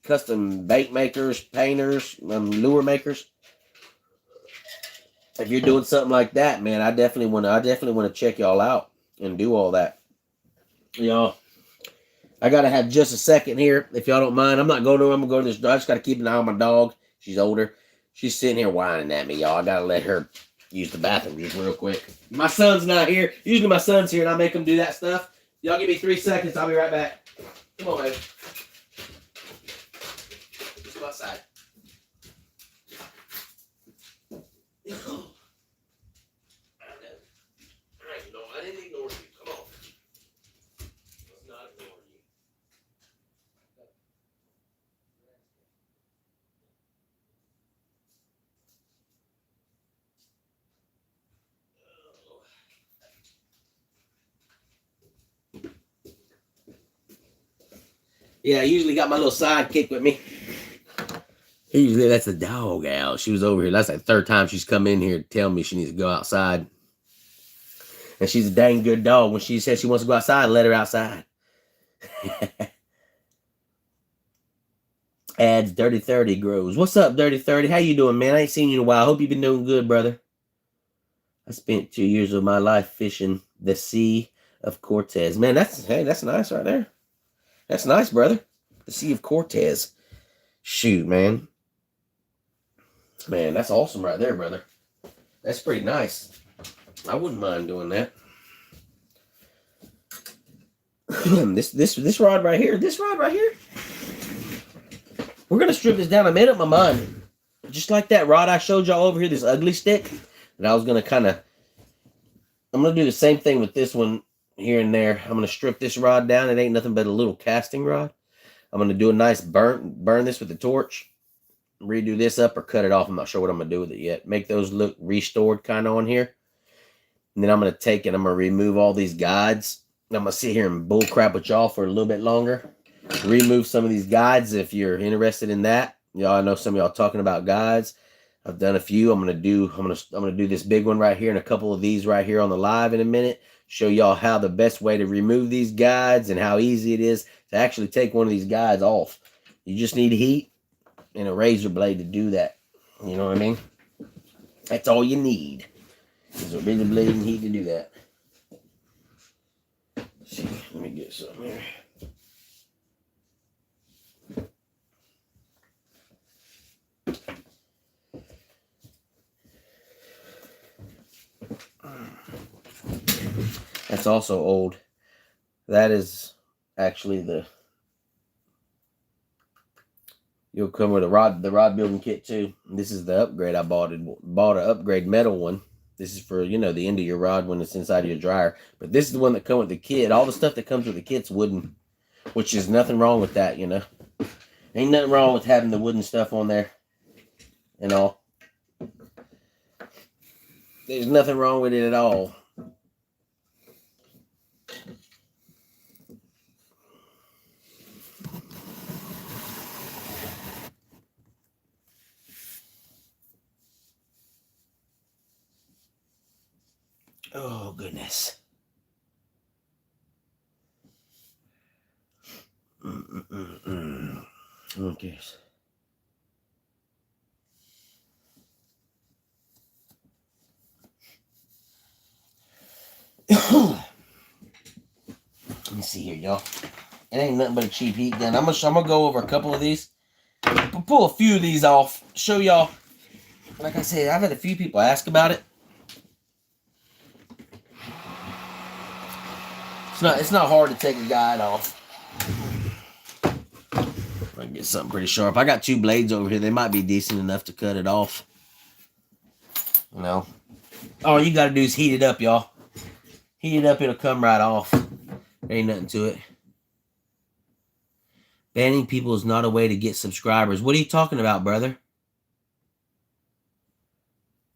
custom bait makers, painters, lure makers. If you're doing something like that, man, I definitely want to check y'all out and do all that. Y'all, I gotta have just a second here, if y'all don't mind. I'm gonna go to this. I just gotta keep an eye on my dog. She's older. She's sitting here whining at me, y'all. I gotta let her use the bathroom just real quick. My son's not here. Usually my son's here and I make him do that stuff. Y'all give me 3 seconds. I'll be right back. Come on, baby. Let's go outside. I didn't ignore you. Come on. Let's not ignore you. Yeah, I usually got my little sidekick with me. Usually that's the dog owl. She was over here. That's the 3rd time she's come in here to tell me she needs to go outside. And she's a dang good dog. When she says she wants to go outside, let her outside. Adds Dirty 30 grows. What's up, Dirty 30? How you doing, man? I ain't seen you in a while. I hope you've been doing good, brother. I spent 2 years of my life fishing the Sea of Cortez. Man, that's nice right there. That's nice, brother. The Sea of Cortez. Shoot, man. Man, that's awesome right there, brother. That's pretty nice. I wouldn't mind doing that. this rod right here. This rod right here. We're gonna strip this down. I made up my mind. Just like that rod I showed y'all over here, this ugly stick. And I was gonna I'm gonna do the same thing with this one here and there. I'm gonna strip this rod down. It ain't nothing but a little casting rod. I'm gonna do a nice burn this with the torch. Redo this up or cut it off. I'm not sure what I'm gonna do with it yet. Make those look restored kind of on here. And then I'm gonna take it. I'm gonna remove all these guides. I'm gonna sit here and bull crap with y'all for a little bit longer. Remove some of these guides if you're interested in that. Y'all, I know some of y'all talking about guides. I've done a few. I'm gonna do this big one right here and a couple of these right here on the live in a minute. Show y'all how the best way to remove these guides and how easy it is to actually take one of these guides off. You just need heat and a razor blade to do that. You know what I mean? That's all you need. Is a razor blade and heat to do that. Let's see, let me get some here. That's also old. That is actually the. You'll come with the rod building kit too. This is the upgrade I bought. Bought an upgrade metal one. This is for, you know, the end of your rod when it's inside of your dryer. But this is the one that comes with the kit. All the stuff that comes with the kit's wooden, which is nothing wrong with that, you know. Ain't nothing wrong with having the wooden stuff on there and all. There's nothing wrong with it at all. Oh, goodness. Okay. Let me see here, y'all. It ain't nothing but a cheap heat gun. I'm gonna go over a couple of these. Pull a few of these off. Show y'all. Like I said, I've had a few people ask about it. It's not hard to take a guide off. I can get something pretty sharp. I got 2 blades over here. They might be decent enough to cut it off. You know. All you gotta do is heat it up, y'all. Heat it up, it'll come right off. There ain't nothing to it. Banning people is not a way to get subscribers. What are you talking about, brother?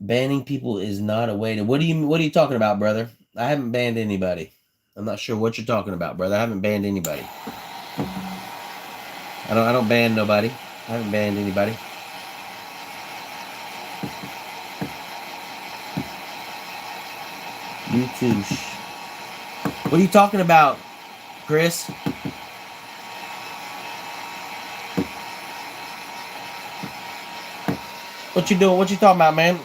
Banning people is not a way to. What are you talking about, brother? I haven't banned anybody. I'm not sure what you're talking about, brother. I haven't banned anybody. I don't ban nobody. I haven't banned anybody. YouTube. What are you talking about, Chris? What you doing? What you talking about, man?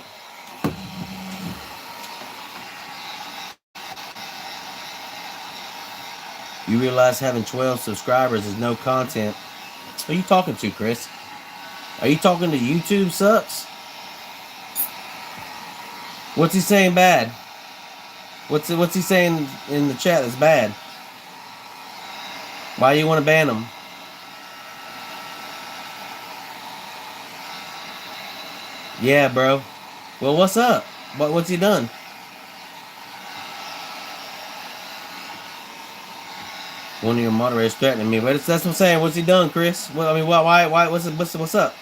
You realize having 12 subscribers is no content. Who are you talking to, Chris? Are you talking to YouTube sucks? What's he saying bad? What's he saying in the chat that's bad? Why do you want to ban him? Yeah, bro. Well, what's up? What's he done? One of your moderators threatening me. But that's what I'm saying. What's he done, Chris? Well, I mean, why? What's up?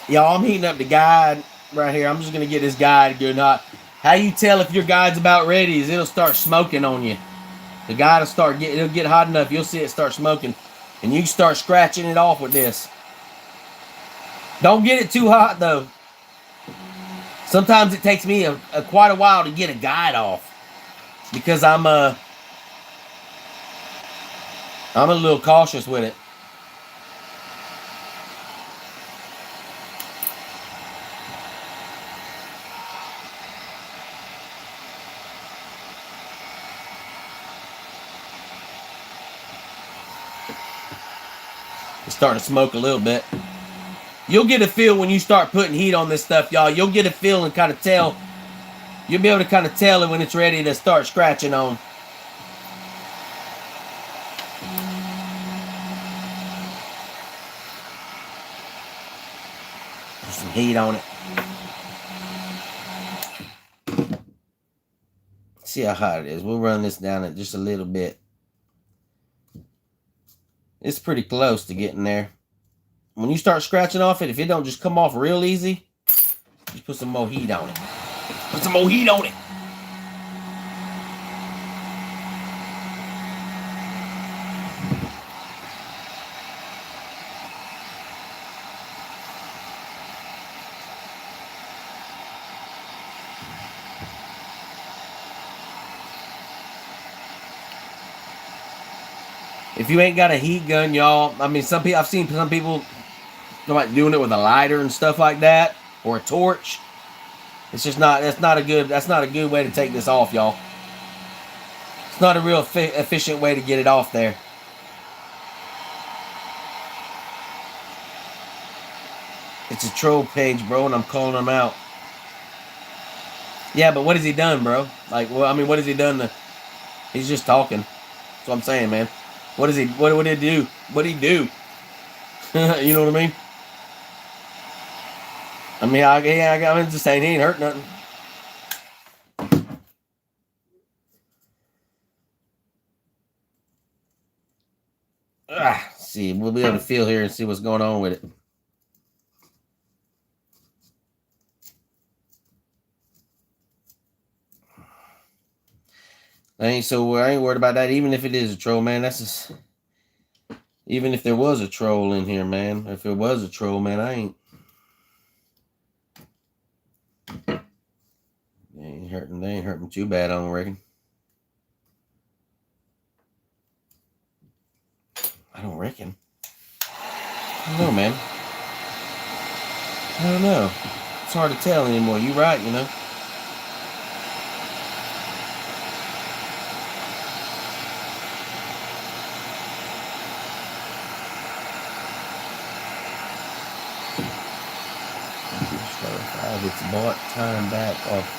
Y'all, I'm heating up the guide right here. I'm just gonna get this guide good hot. How you tell if your guide's about ready is it'll start smoking on you. The guide it'll get hot enough. You'll see it start smoking, and you can start scratching it off with this. Don't get it too hot though. Sometimes it takes me quite a while to get a guide off because I'm a little cautious with it. It's starting to smoke a little bit. You'll get a feel when you start putting heat on this stuff, y'all. You'll get a feel and kind of tell. You'll be able to kind of tell it when it's ready to start scratching on. Put some heat on it. See how hot it is. We'll run this down at just a little bit. It's pretty close to getting there. When you start scratching off it, if it don't just come off real easy, just put some more heat on it. Put some more heat on it. If you ain't got a heat gun, y'all, I mean, I've seen some people like doing it with a lighter and stuff like that, or a torch. It's just not. That's not a good way to take this off, y'all. It's not a real efficient way to get it off there. It's a troll page, bro, and I'm calling him out. Yeah, but what has he done, bro? Like, well, I mean, what has he done? He's just talking. That's what I'm saying, man. What is he? What did he do? What did he do? You know what I mean? I mean, I'm just saying he ain't hurt nothing. See, we'll be able to feel here and see what's going on with it. I ain't worried about that. Even if it is a troll, man, that's just. Even if there was a troll in here, man. If there was a troll, man, I ain't. They ain't hurting too bad, I don't reckon. I don't reckon. I don't know, man. I don't know. It's hard to tell anymore. You right, you know. It's bought time back off.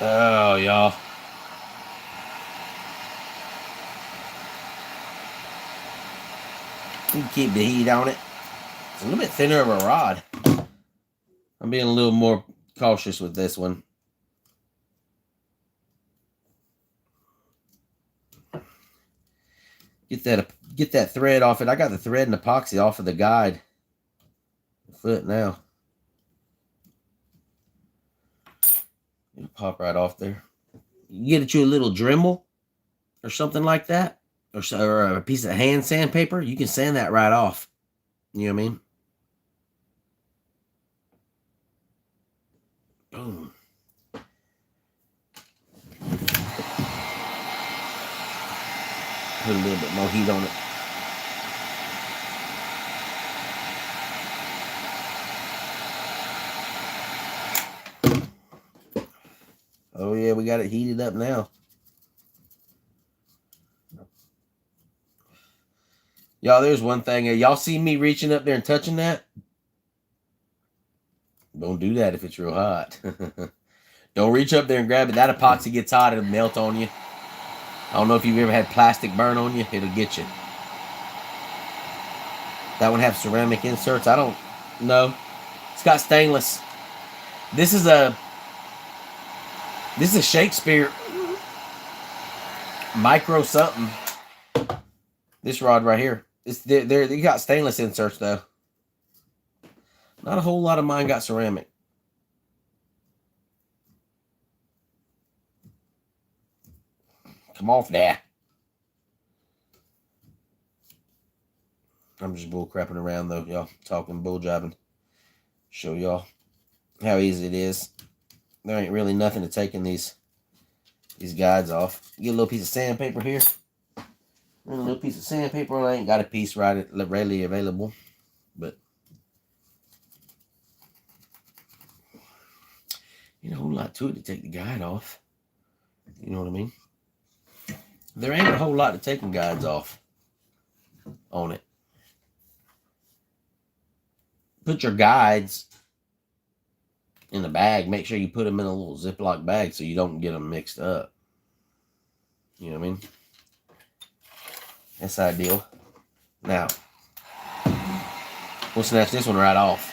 Oh, y'all. You can keep the heat on it. It's a little bit thinner of a rod. I'm being a little more cautious with this one. Get that thread off it. I got the thread and epoxy off of the guide. The foot now. It'll pop right off there. You get it you a little Dremel or something like that, or a piece of hand sandpaper. You can sand that right off. You know what I mean? Boom. Put a little bit more heat on it. Oh yeah, we got it heated up now. Y'all, there's one thing. Y'all see me reaching up there and touching that? Don't do that if it's real hot. Don't reach up there and grab it. That epoxy gets hot, it'll melt on you. I don't know if you've ever had plastic burn on you. It'll get you. That one have ceramic inserts? I don't know. It's got stainless. This is a Shakespeare micro something. This rod right here. They got stainless inserts though. Not a whole lot of mine got ceramic. Come off there. I'm just bull crapping around though, y'all. Talking bull jobbing. Show y'all how easy it is. There ain't really nothing to taking these guides off. Get a little piece of sandpaper here. A little piece of sandpaper. I ain't got a piece readily available, but ain't a whole lot to it to take the guide off. You know what I mean? There ain't a whole lot to taking guides off on it. Put your guides in a bag. Make sure you put them in a little Ziploc bag so you don't get them mixed up. You know what I mean? That's ideal. Now, we'll snatch this one right off.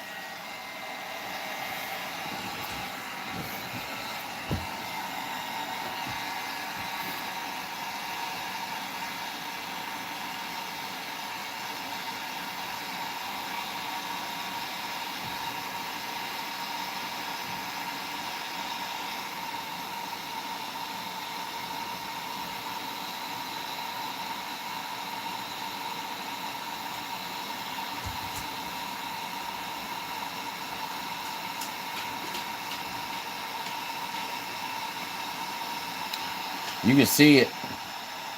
You can see it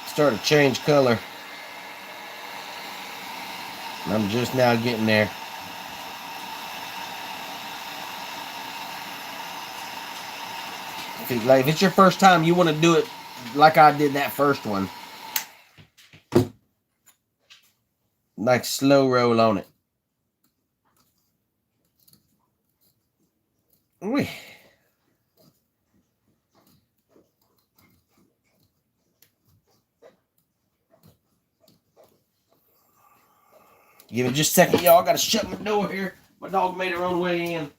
start to change color. And I'm just now getting there. If it's your first time, you want to do it like I did that first one. Like slow roll on it. Whee. Give it just a second, y'all. I gotta shut my door here. My dog made her own way in.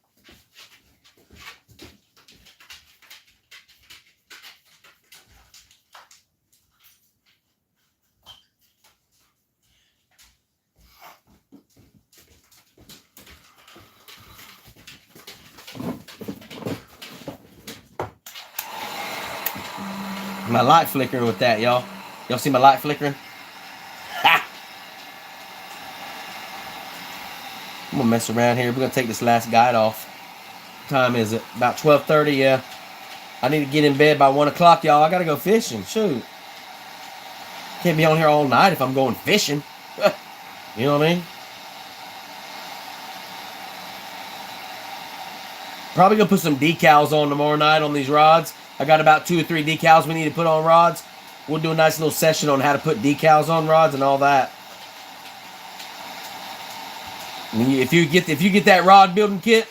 My light flickering with that, y'all. Y'all see my light flickering? Ha! I'm gonna mess around here. We're gonna take this last guide off. What time is it? About 12:30, yeah. I need to get in bed by 1 o'clock, y'all. I gotta go fishing. Shoot. Can't be on here all night if I'm going fishing. You know what I mean? Probably gonna put some decals on tomorrow night on these rods. I got about 2 or 3 decals we need to put on rods. We'll do a nice little session on how to put decals on rods and all that. If you get that rod building kit,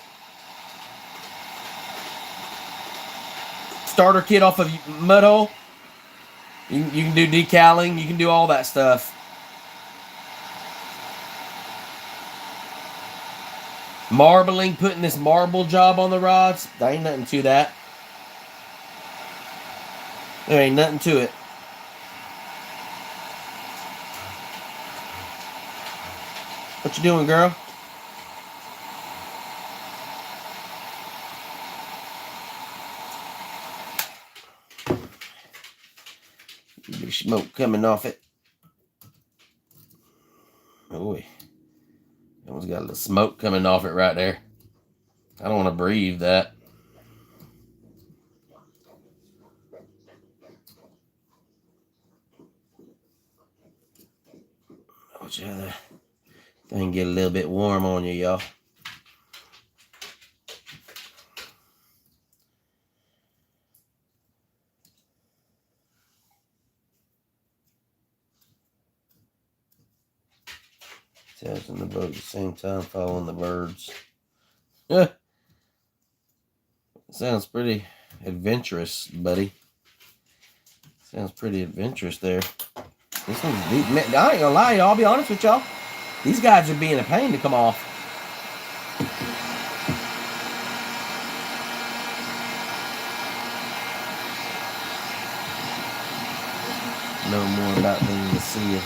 starter kit off of Mudhole, you can do decaling. You can do all that stuff. Marbling, putting this marble job on the rods. There ain't nothing to that. There ain't nothing to it. What you doing, girl? Big smoke coming off it. Oh, almost got a little smoke coming off it right there. I don't want to breathe that. Watch the other thing get a little bit warm on you, y'all. Tails in the boat at the same time, following the birds. Yeah. Sounds pretty adventurous, buddy. Sounds pretty adventurous there. This one's deep. Man, I ain't gonna lie, y'all. I'll be honest with y'all. These guys are being a pain to come off. Know more about them than see it.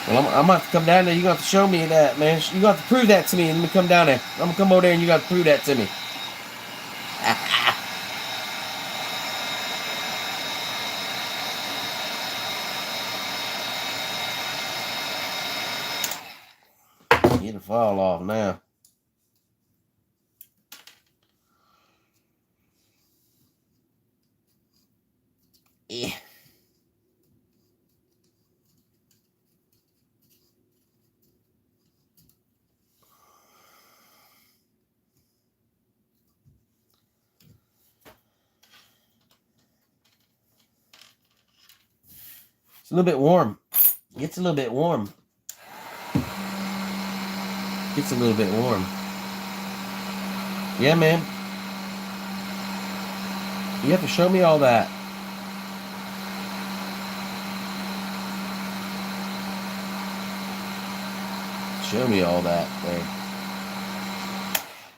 Well, I'm gonna have to come down there. You're gonna have to show me that, man. You're gonna have to prove that to me and let me come down there. I'm gonna come over there and you gotta prove that to me. It'll fall off now. Yeah. It's a little bit warm. Gets a little bit warm. Gets a little bit warm. Yeah, man. You have to show me all that. Show me all that there.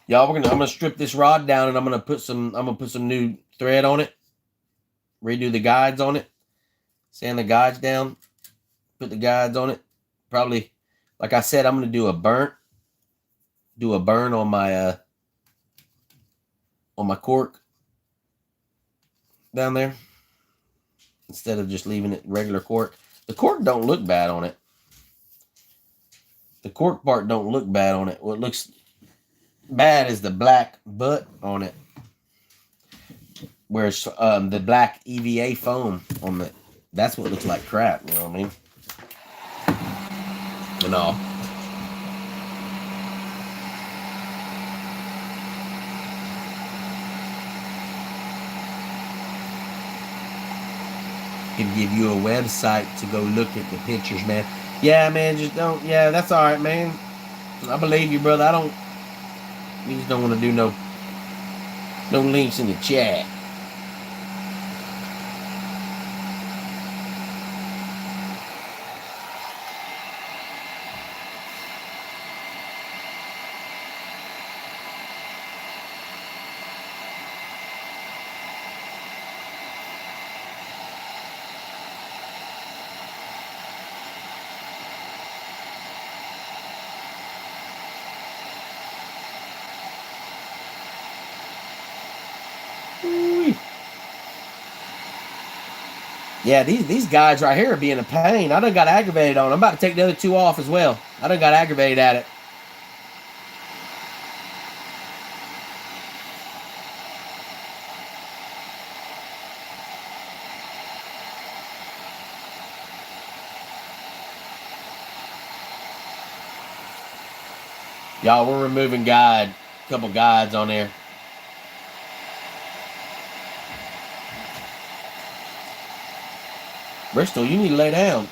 Y'all, I'm gonna strip this rod down and I'm gonna put some new thread on it. Redo the guides on it. Sand the guides down. Put the guides on it. Probably, like I said, I'm gonna do a burn on my cork down there instead of just leaving it regular cork. The cork don't look bad on it. The cork part don't look bad on it. What looks bad is the black butt on it. where it's the black EVA foam on the. That's what looks like crap. You know what I mean? And all. Can give you a website to go look at the pictures, man. Yeah, man, just don't. Yeah, that's all right, man. I believe you, brother. I don't. You just don't want to do no links in the chat. Yeah, these guys right here are being a pain. I done got aggravated on them. I'm about to take the other two off as well. I done got aggravated at it. Y'all, we're removing a couple guides on there. Bristol, you need to lay down.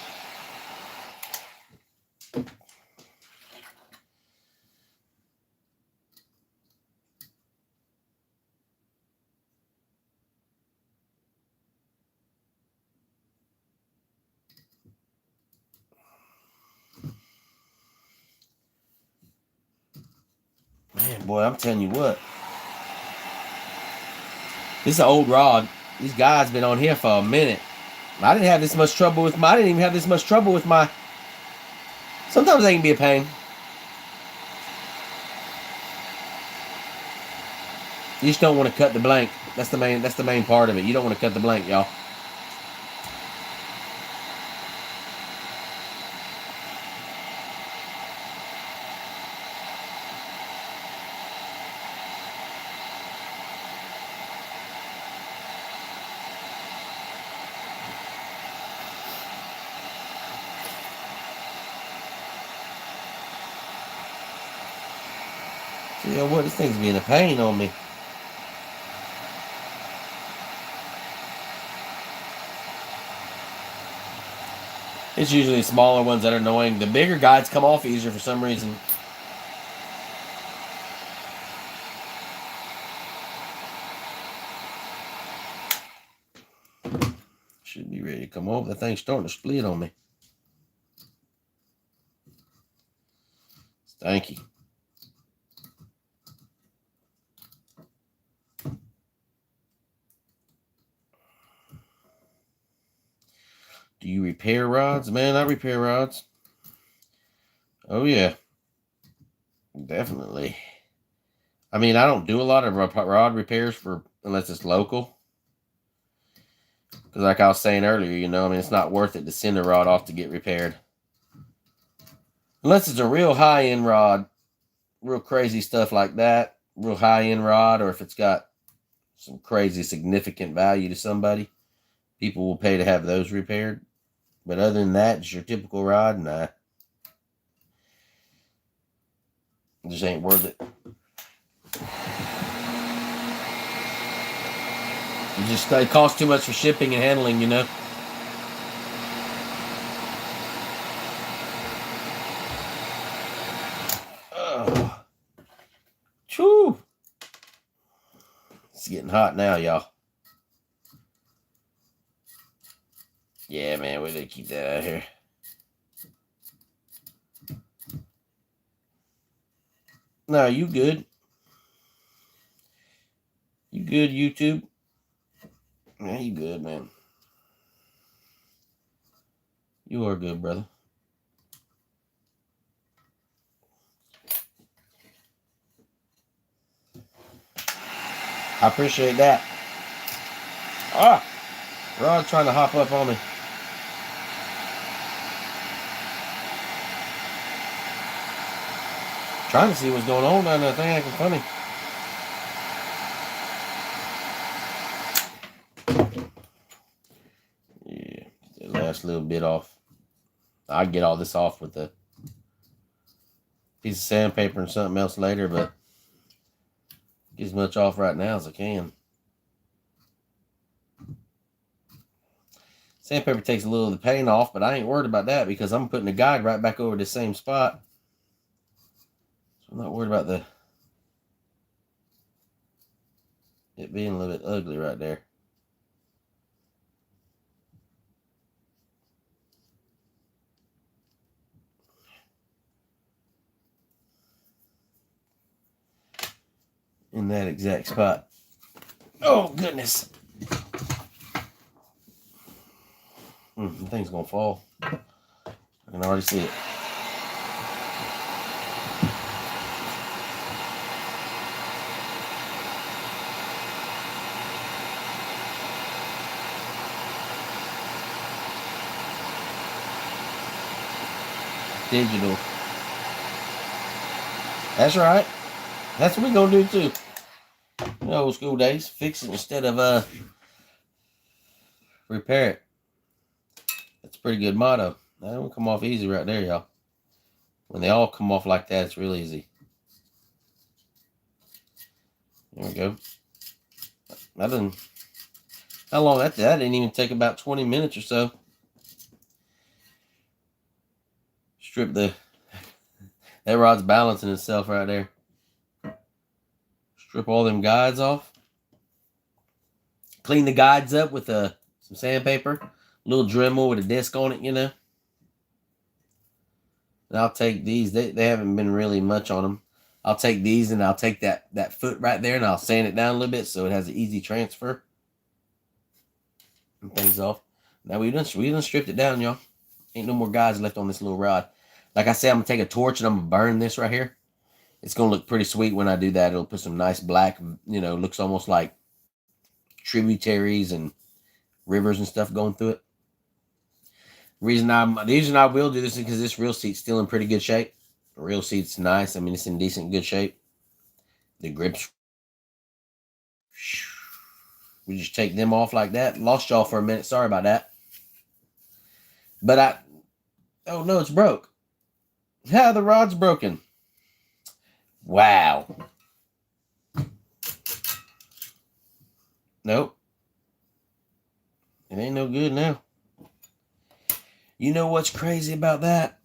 Man, boy, I'm telling you what. This is an old rod. These guys been on here for a minute. I didn't have this much trouble with my. I didn't even have this much trouble with my. Sometimes they can be a pain. You just don't want to cut the blank. That's the main part of it. You don't want to cut the blank, y'all. You know what? This thing's being a pain on me. It's usually the smaller ones that are annoying. The bigger guides come off easier for some reason. Should be ready to come off. That thing's starting to split on me. Thank you. Do you repair rods? Man, I repair rods. Oh, yeah. Definitely. I mean, I don't do a lot of rod repairs unless it's local. Because like I was saying earlier, you know, I mean, it's not worth it to send a rod off to get repaired. Unless it's a real high-end rod, real crazy stuff like that, real high-end rod, or if it's got some crazy significant value to somebody, people will pay to have those repaired. But other than that, just your typical rod, nah. It just ain't worth it. It costs too much for shipping and handling, you know. Oh. Whew. It's getting hot now, y'all. Yeah, man, we gotta keep that out here. No, you good. You good, YouTube? Yeah, you good, man. You are good, brother. I appreciate that. Ah! Rod's trying to hop up on me. Trying to see what's going on down there. Thing acting funny. last little bit off. I'll get all this off with a piece of sandpaper and something else later, but get as much off right now as I can. Sandpaper takes a little of the paint off, but I ain't worried about that because I'm putting the guide right back over the same spot. So I'm not worried about it being a little bit ugly right there. In that exact spot. Oh, goodness. The thing's going to fall. I can already see it. Digital. That's right. That's what we're going to do, too. You know, old school days. Fix it instead of repair it. That's a pretty good motto. That don't come off easy right there, y'all. When they all come off like that, it's real easy. There we go. How long that didn't even take about 20 minutes or so. Strip that rod's balancing itself right there. Strip all them guides off. Clean the guides up with some sandpaper. A little Dremel with a disc on it, you know. And I'll take these. They haven't been really much on them. I'll take these and I'll take that foot right there and I'll sand it down a little bit so it has an easy transfer. And things off. Now we done stripped it down, y'all. Ain't no more guides left on this little rod. Like I said, I'm going to take a torch and I'm going to burn this right here. It's going to look pretty sweet when I do that. It'll put some nice black, you know, looks almost like tributaries and rivers and stuff going through it. The reason I will do this is because this reel seat's still in pretty good shape. The reel seat's nice. I mean, it's in decent good shape. The grips. We just take them off like that. Lost y'all for a minute. Sorry about that. But oh no, it's broke. Yeah, the rod's broken. Wow. Nope. It ain't no good now. You know what's crazy about that?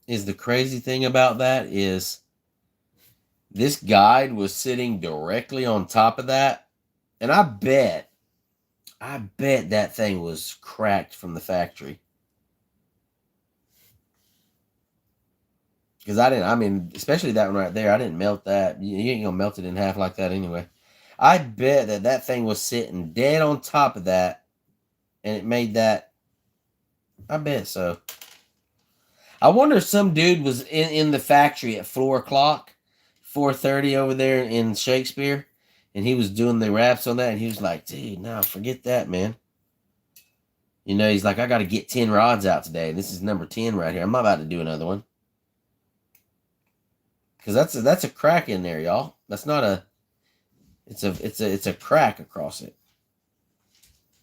The crazy thing about that is this guide was sitting directly on top of that. And I bet that thing was cracked from the factory. Because especially that one right there, I didn't melt that. You ain't going to melt it in half like that anyway. I bet that thing was sitting dead on top of that. And it made that. I bet so. I wonder if some dude was in the factory at 4 o'clock, 4:30 over there in Shakespeare. And he was doing the wraps on that. And he was like, dude, no, forget that, man. You know, he's like, I got to get 10 rods out today. This is number 10 right here. I'm about to do another one. Because that's a crack in there, y'all. That's not a. It's a crack across it.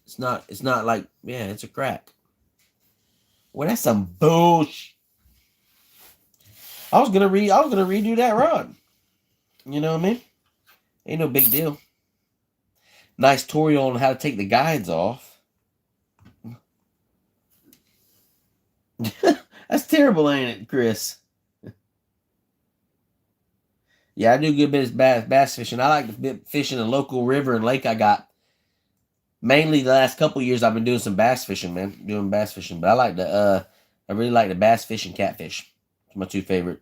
It's not like, yeah, it's a crack. Well, that's some bullshit. I was gonna redo that rod. You know what I mean? Ain't no big deal. Nice tutorial on how to take the guides off. That's terrible, ain't it, Chris? Yeah, I do a good bit of bass fishing. I like to fish in a local river and lake I got. Mainly the last couple of years I've been doing some bass fishing, man. Doing bass fishing. But I really like the bass fish and catfish. It's my two favorite.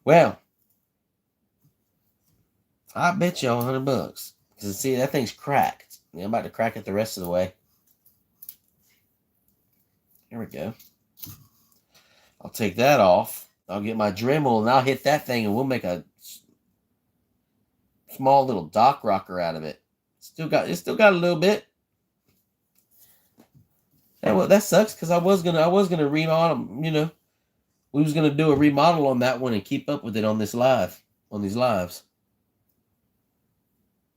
Well, I bet y'all $100. Because see, that thing's cracked. I'm about to crack it the rest of the way. Here we go. I'll take that off. I'll get my Dremel and I'll hit that thing and we'll make a small little dock rocker out of it. It's still got a little bit. And well, that sucks because I was gonna remodel. You know, we was gonna do a remodel on that one and keep up with it on these lives.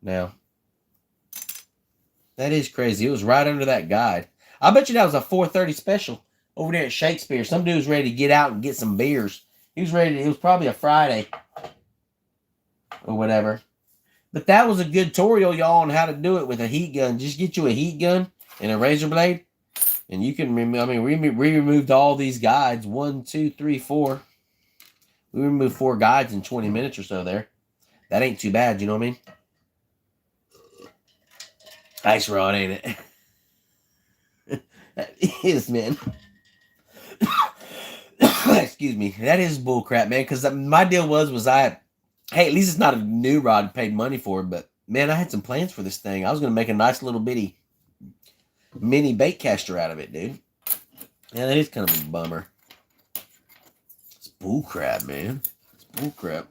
Now, That is crazy. It was right under that guide. I bet you that was a 4:30 special over there at Shakespeare. Some dude was ready to get out and get some beers. He was ready. It was probably a Friday or whatever. But that was a good tutorial, y'all, on how to do it with a heat gun. Just get you a heat gun and a razor blade, and you can remove. I mean, we removed all these guides. 1, 2, 3, 4. We removed 4 guides in 20 minutes or so there. That ain't too bad, you know what I mean? Ice rod, ain't it? That is, man. Excuse me. That is bullcrap, man. Because my deal was hey, at least it's not a new rod I paid money for, but man, I had some plans for this thing. I was going to make a nice little bitty mini bait caster out of it, dude. Yeah, that is kind of a bummer. It's bullcrap, man. It's bullcrap.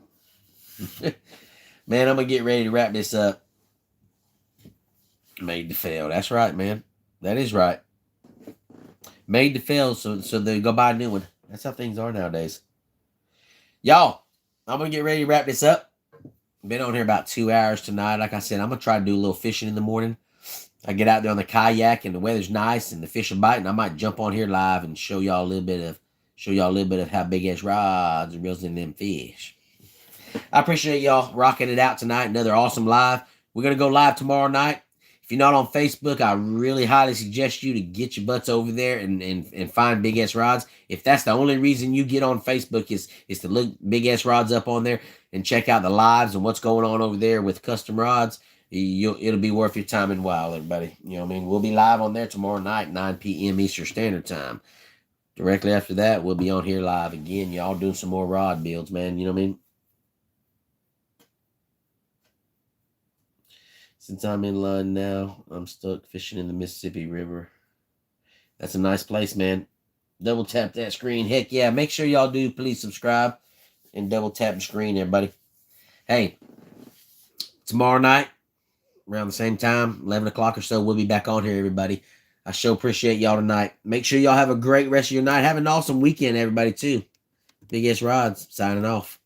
Man, I'm going to get ready to wrap this up. Made to fail. That's right, man. That is right. Made to fail, so they go buy a new one. That's how things are nowadays. Y'all, I'm going to get ready to wrap this up. Been on here about 2 hours tonight. Like I said, I'm going to try to do a little fishing in the morning. I get out there on the kayak and the weather's nice and the fish are biting. I might jump on here live and show y'all a little bit of how BigSrod's reels in them fish. I appreciate y'all rocking it out tonight. Another awesome live. We're going to go live tomorrow night. If you're not on Facebook, I really highly suggest you to get your butts over there and find BigSrod's. If that's the only reason you get on Facebook is to look BigSrod's up on there and check out the lives and what's going on over there with custom rods, it'll be worth your time and while, everybody. You know what I mean? We'll be live on there tomorrow night, 9 p.m. Eastern Standard Time. Directly after that, we'll be on here live again. Y'all doing some more rod builds, man. You know what I mean? Since I'm in line now, I'm stuck fishing in the Mississippi River. That's a nice place, man. Double tap that screen. Heck yeah. Make sure y'all do please subscribe and double tap the screen, everybody. Hey, tomorrow night, around the same time, 11 o'clock or so, we'll be back on here, everybody. I sure appreciate y'all tonight. Make sure y'all have a great rest of your night. Have an awesome weekend, everybody, too. BigSrod's signing off.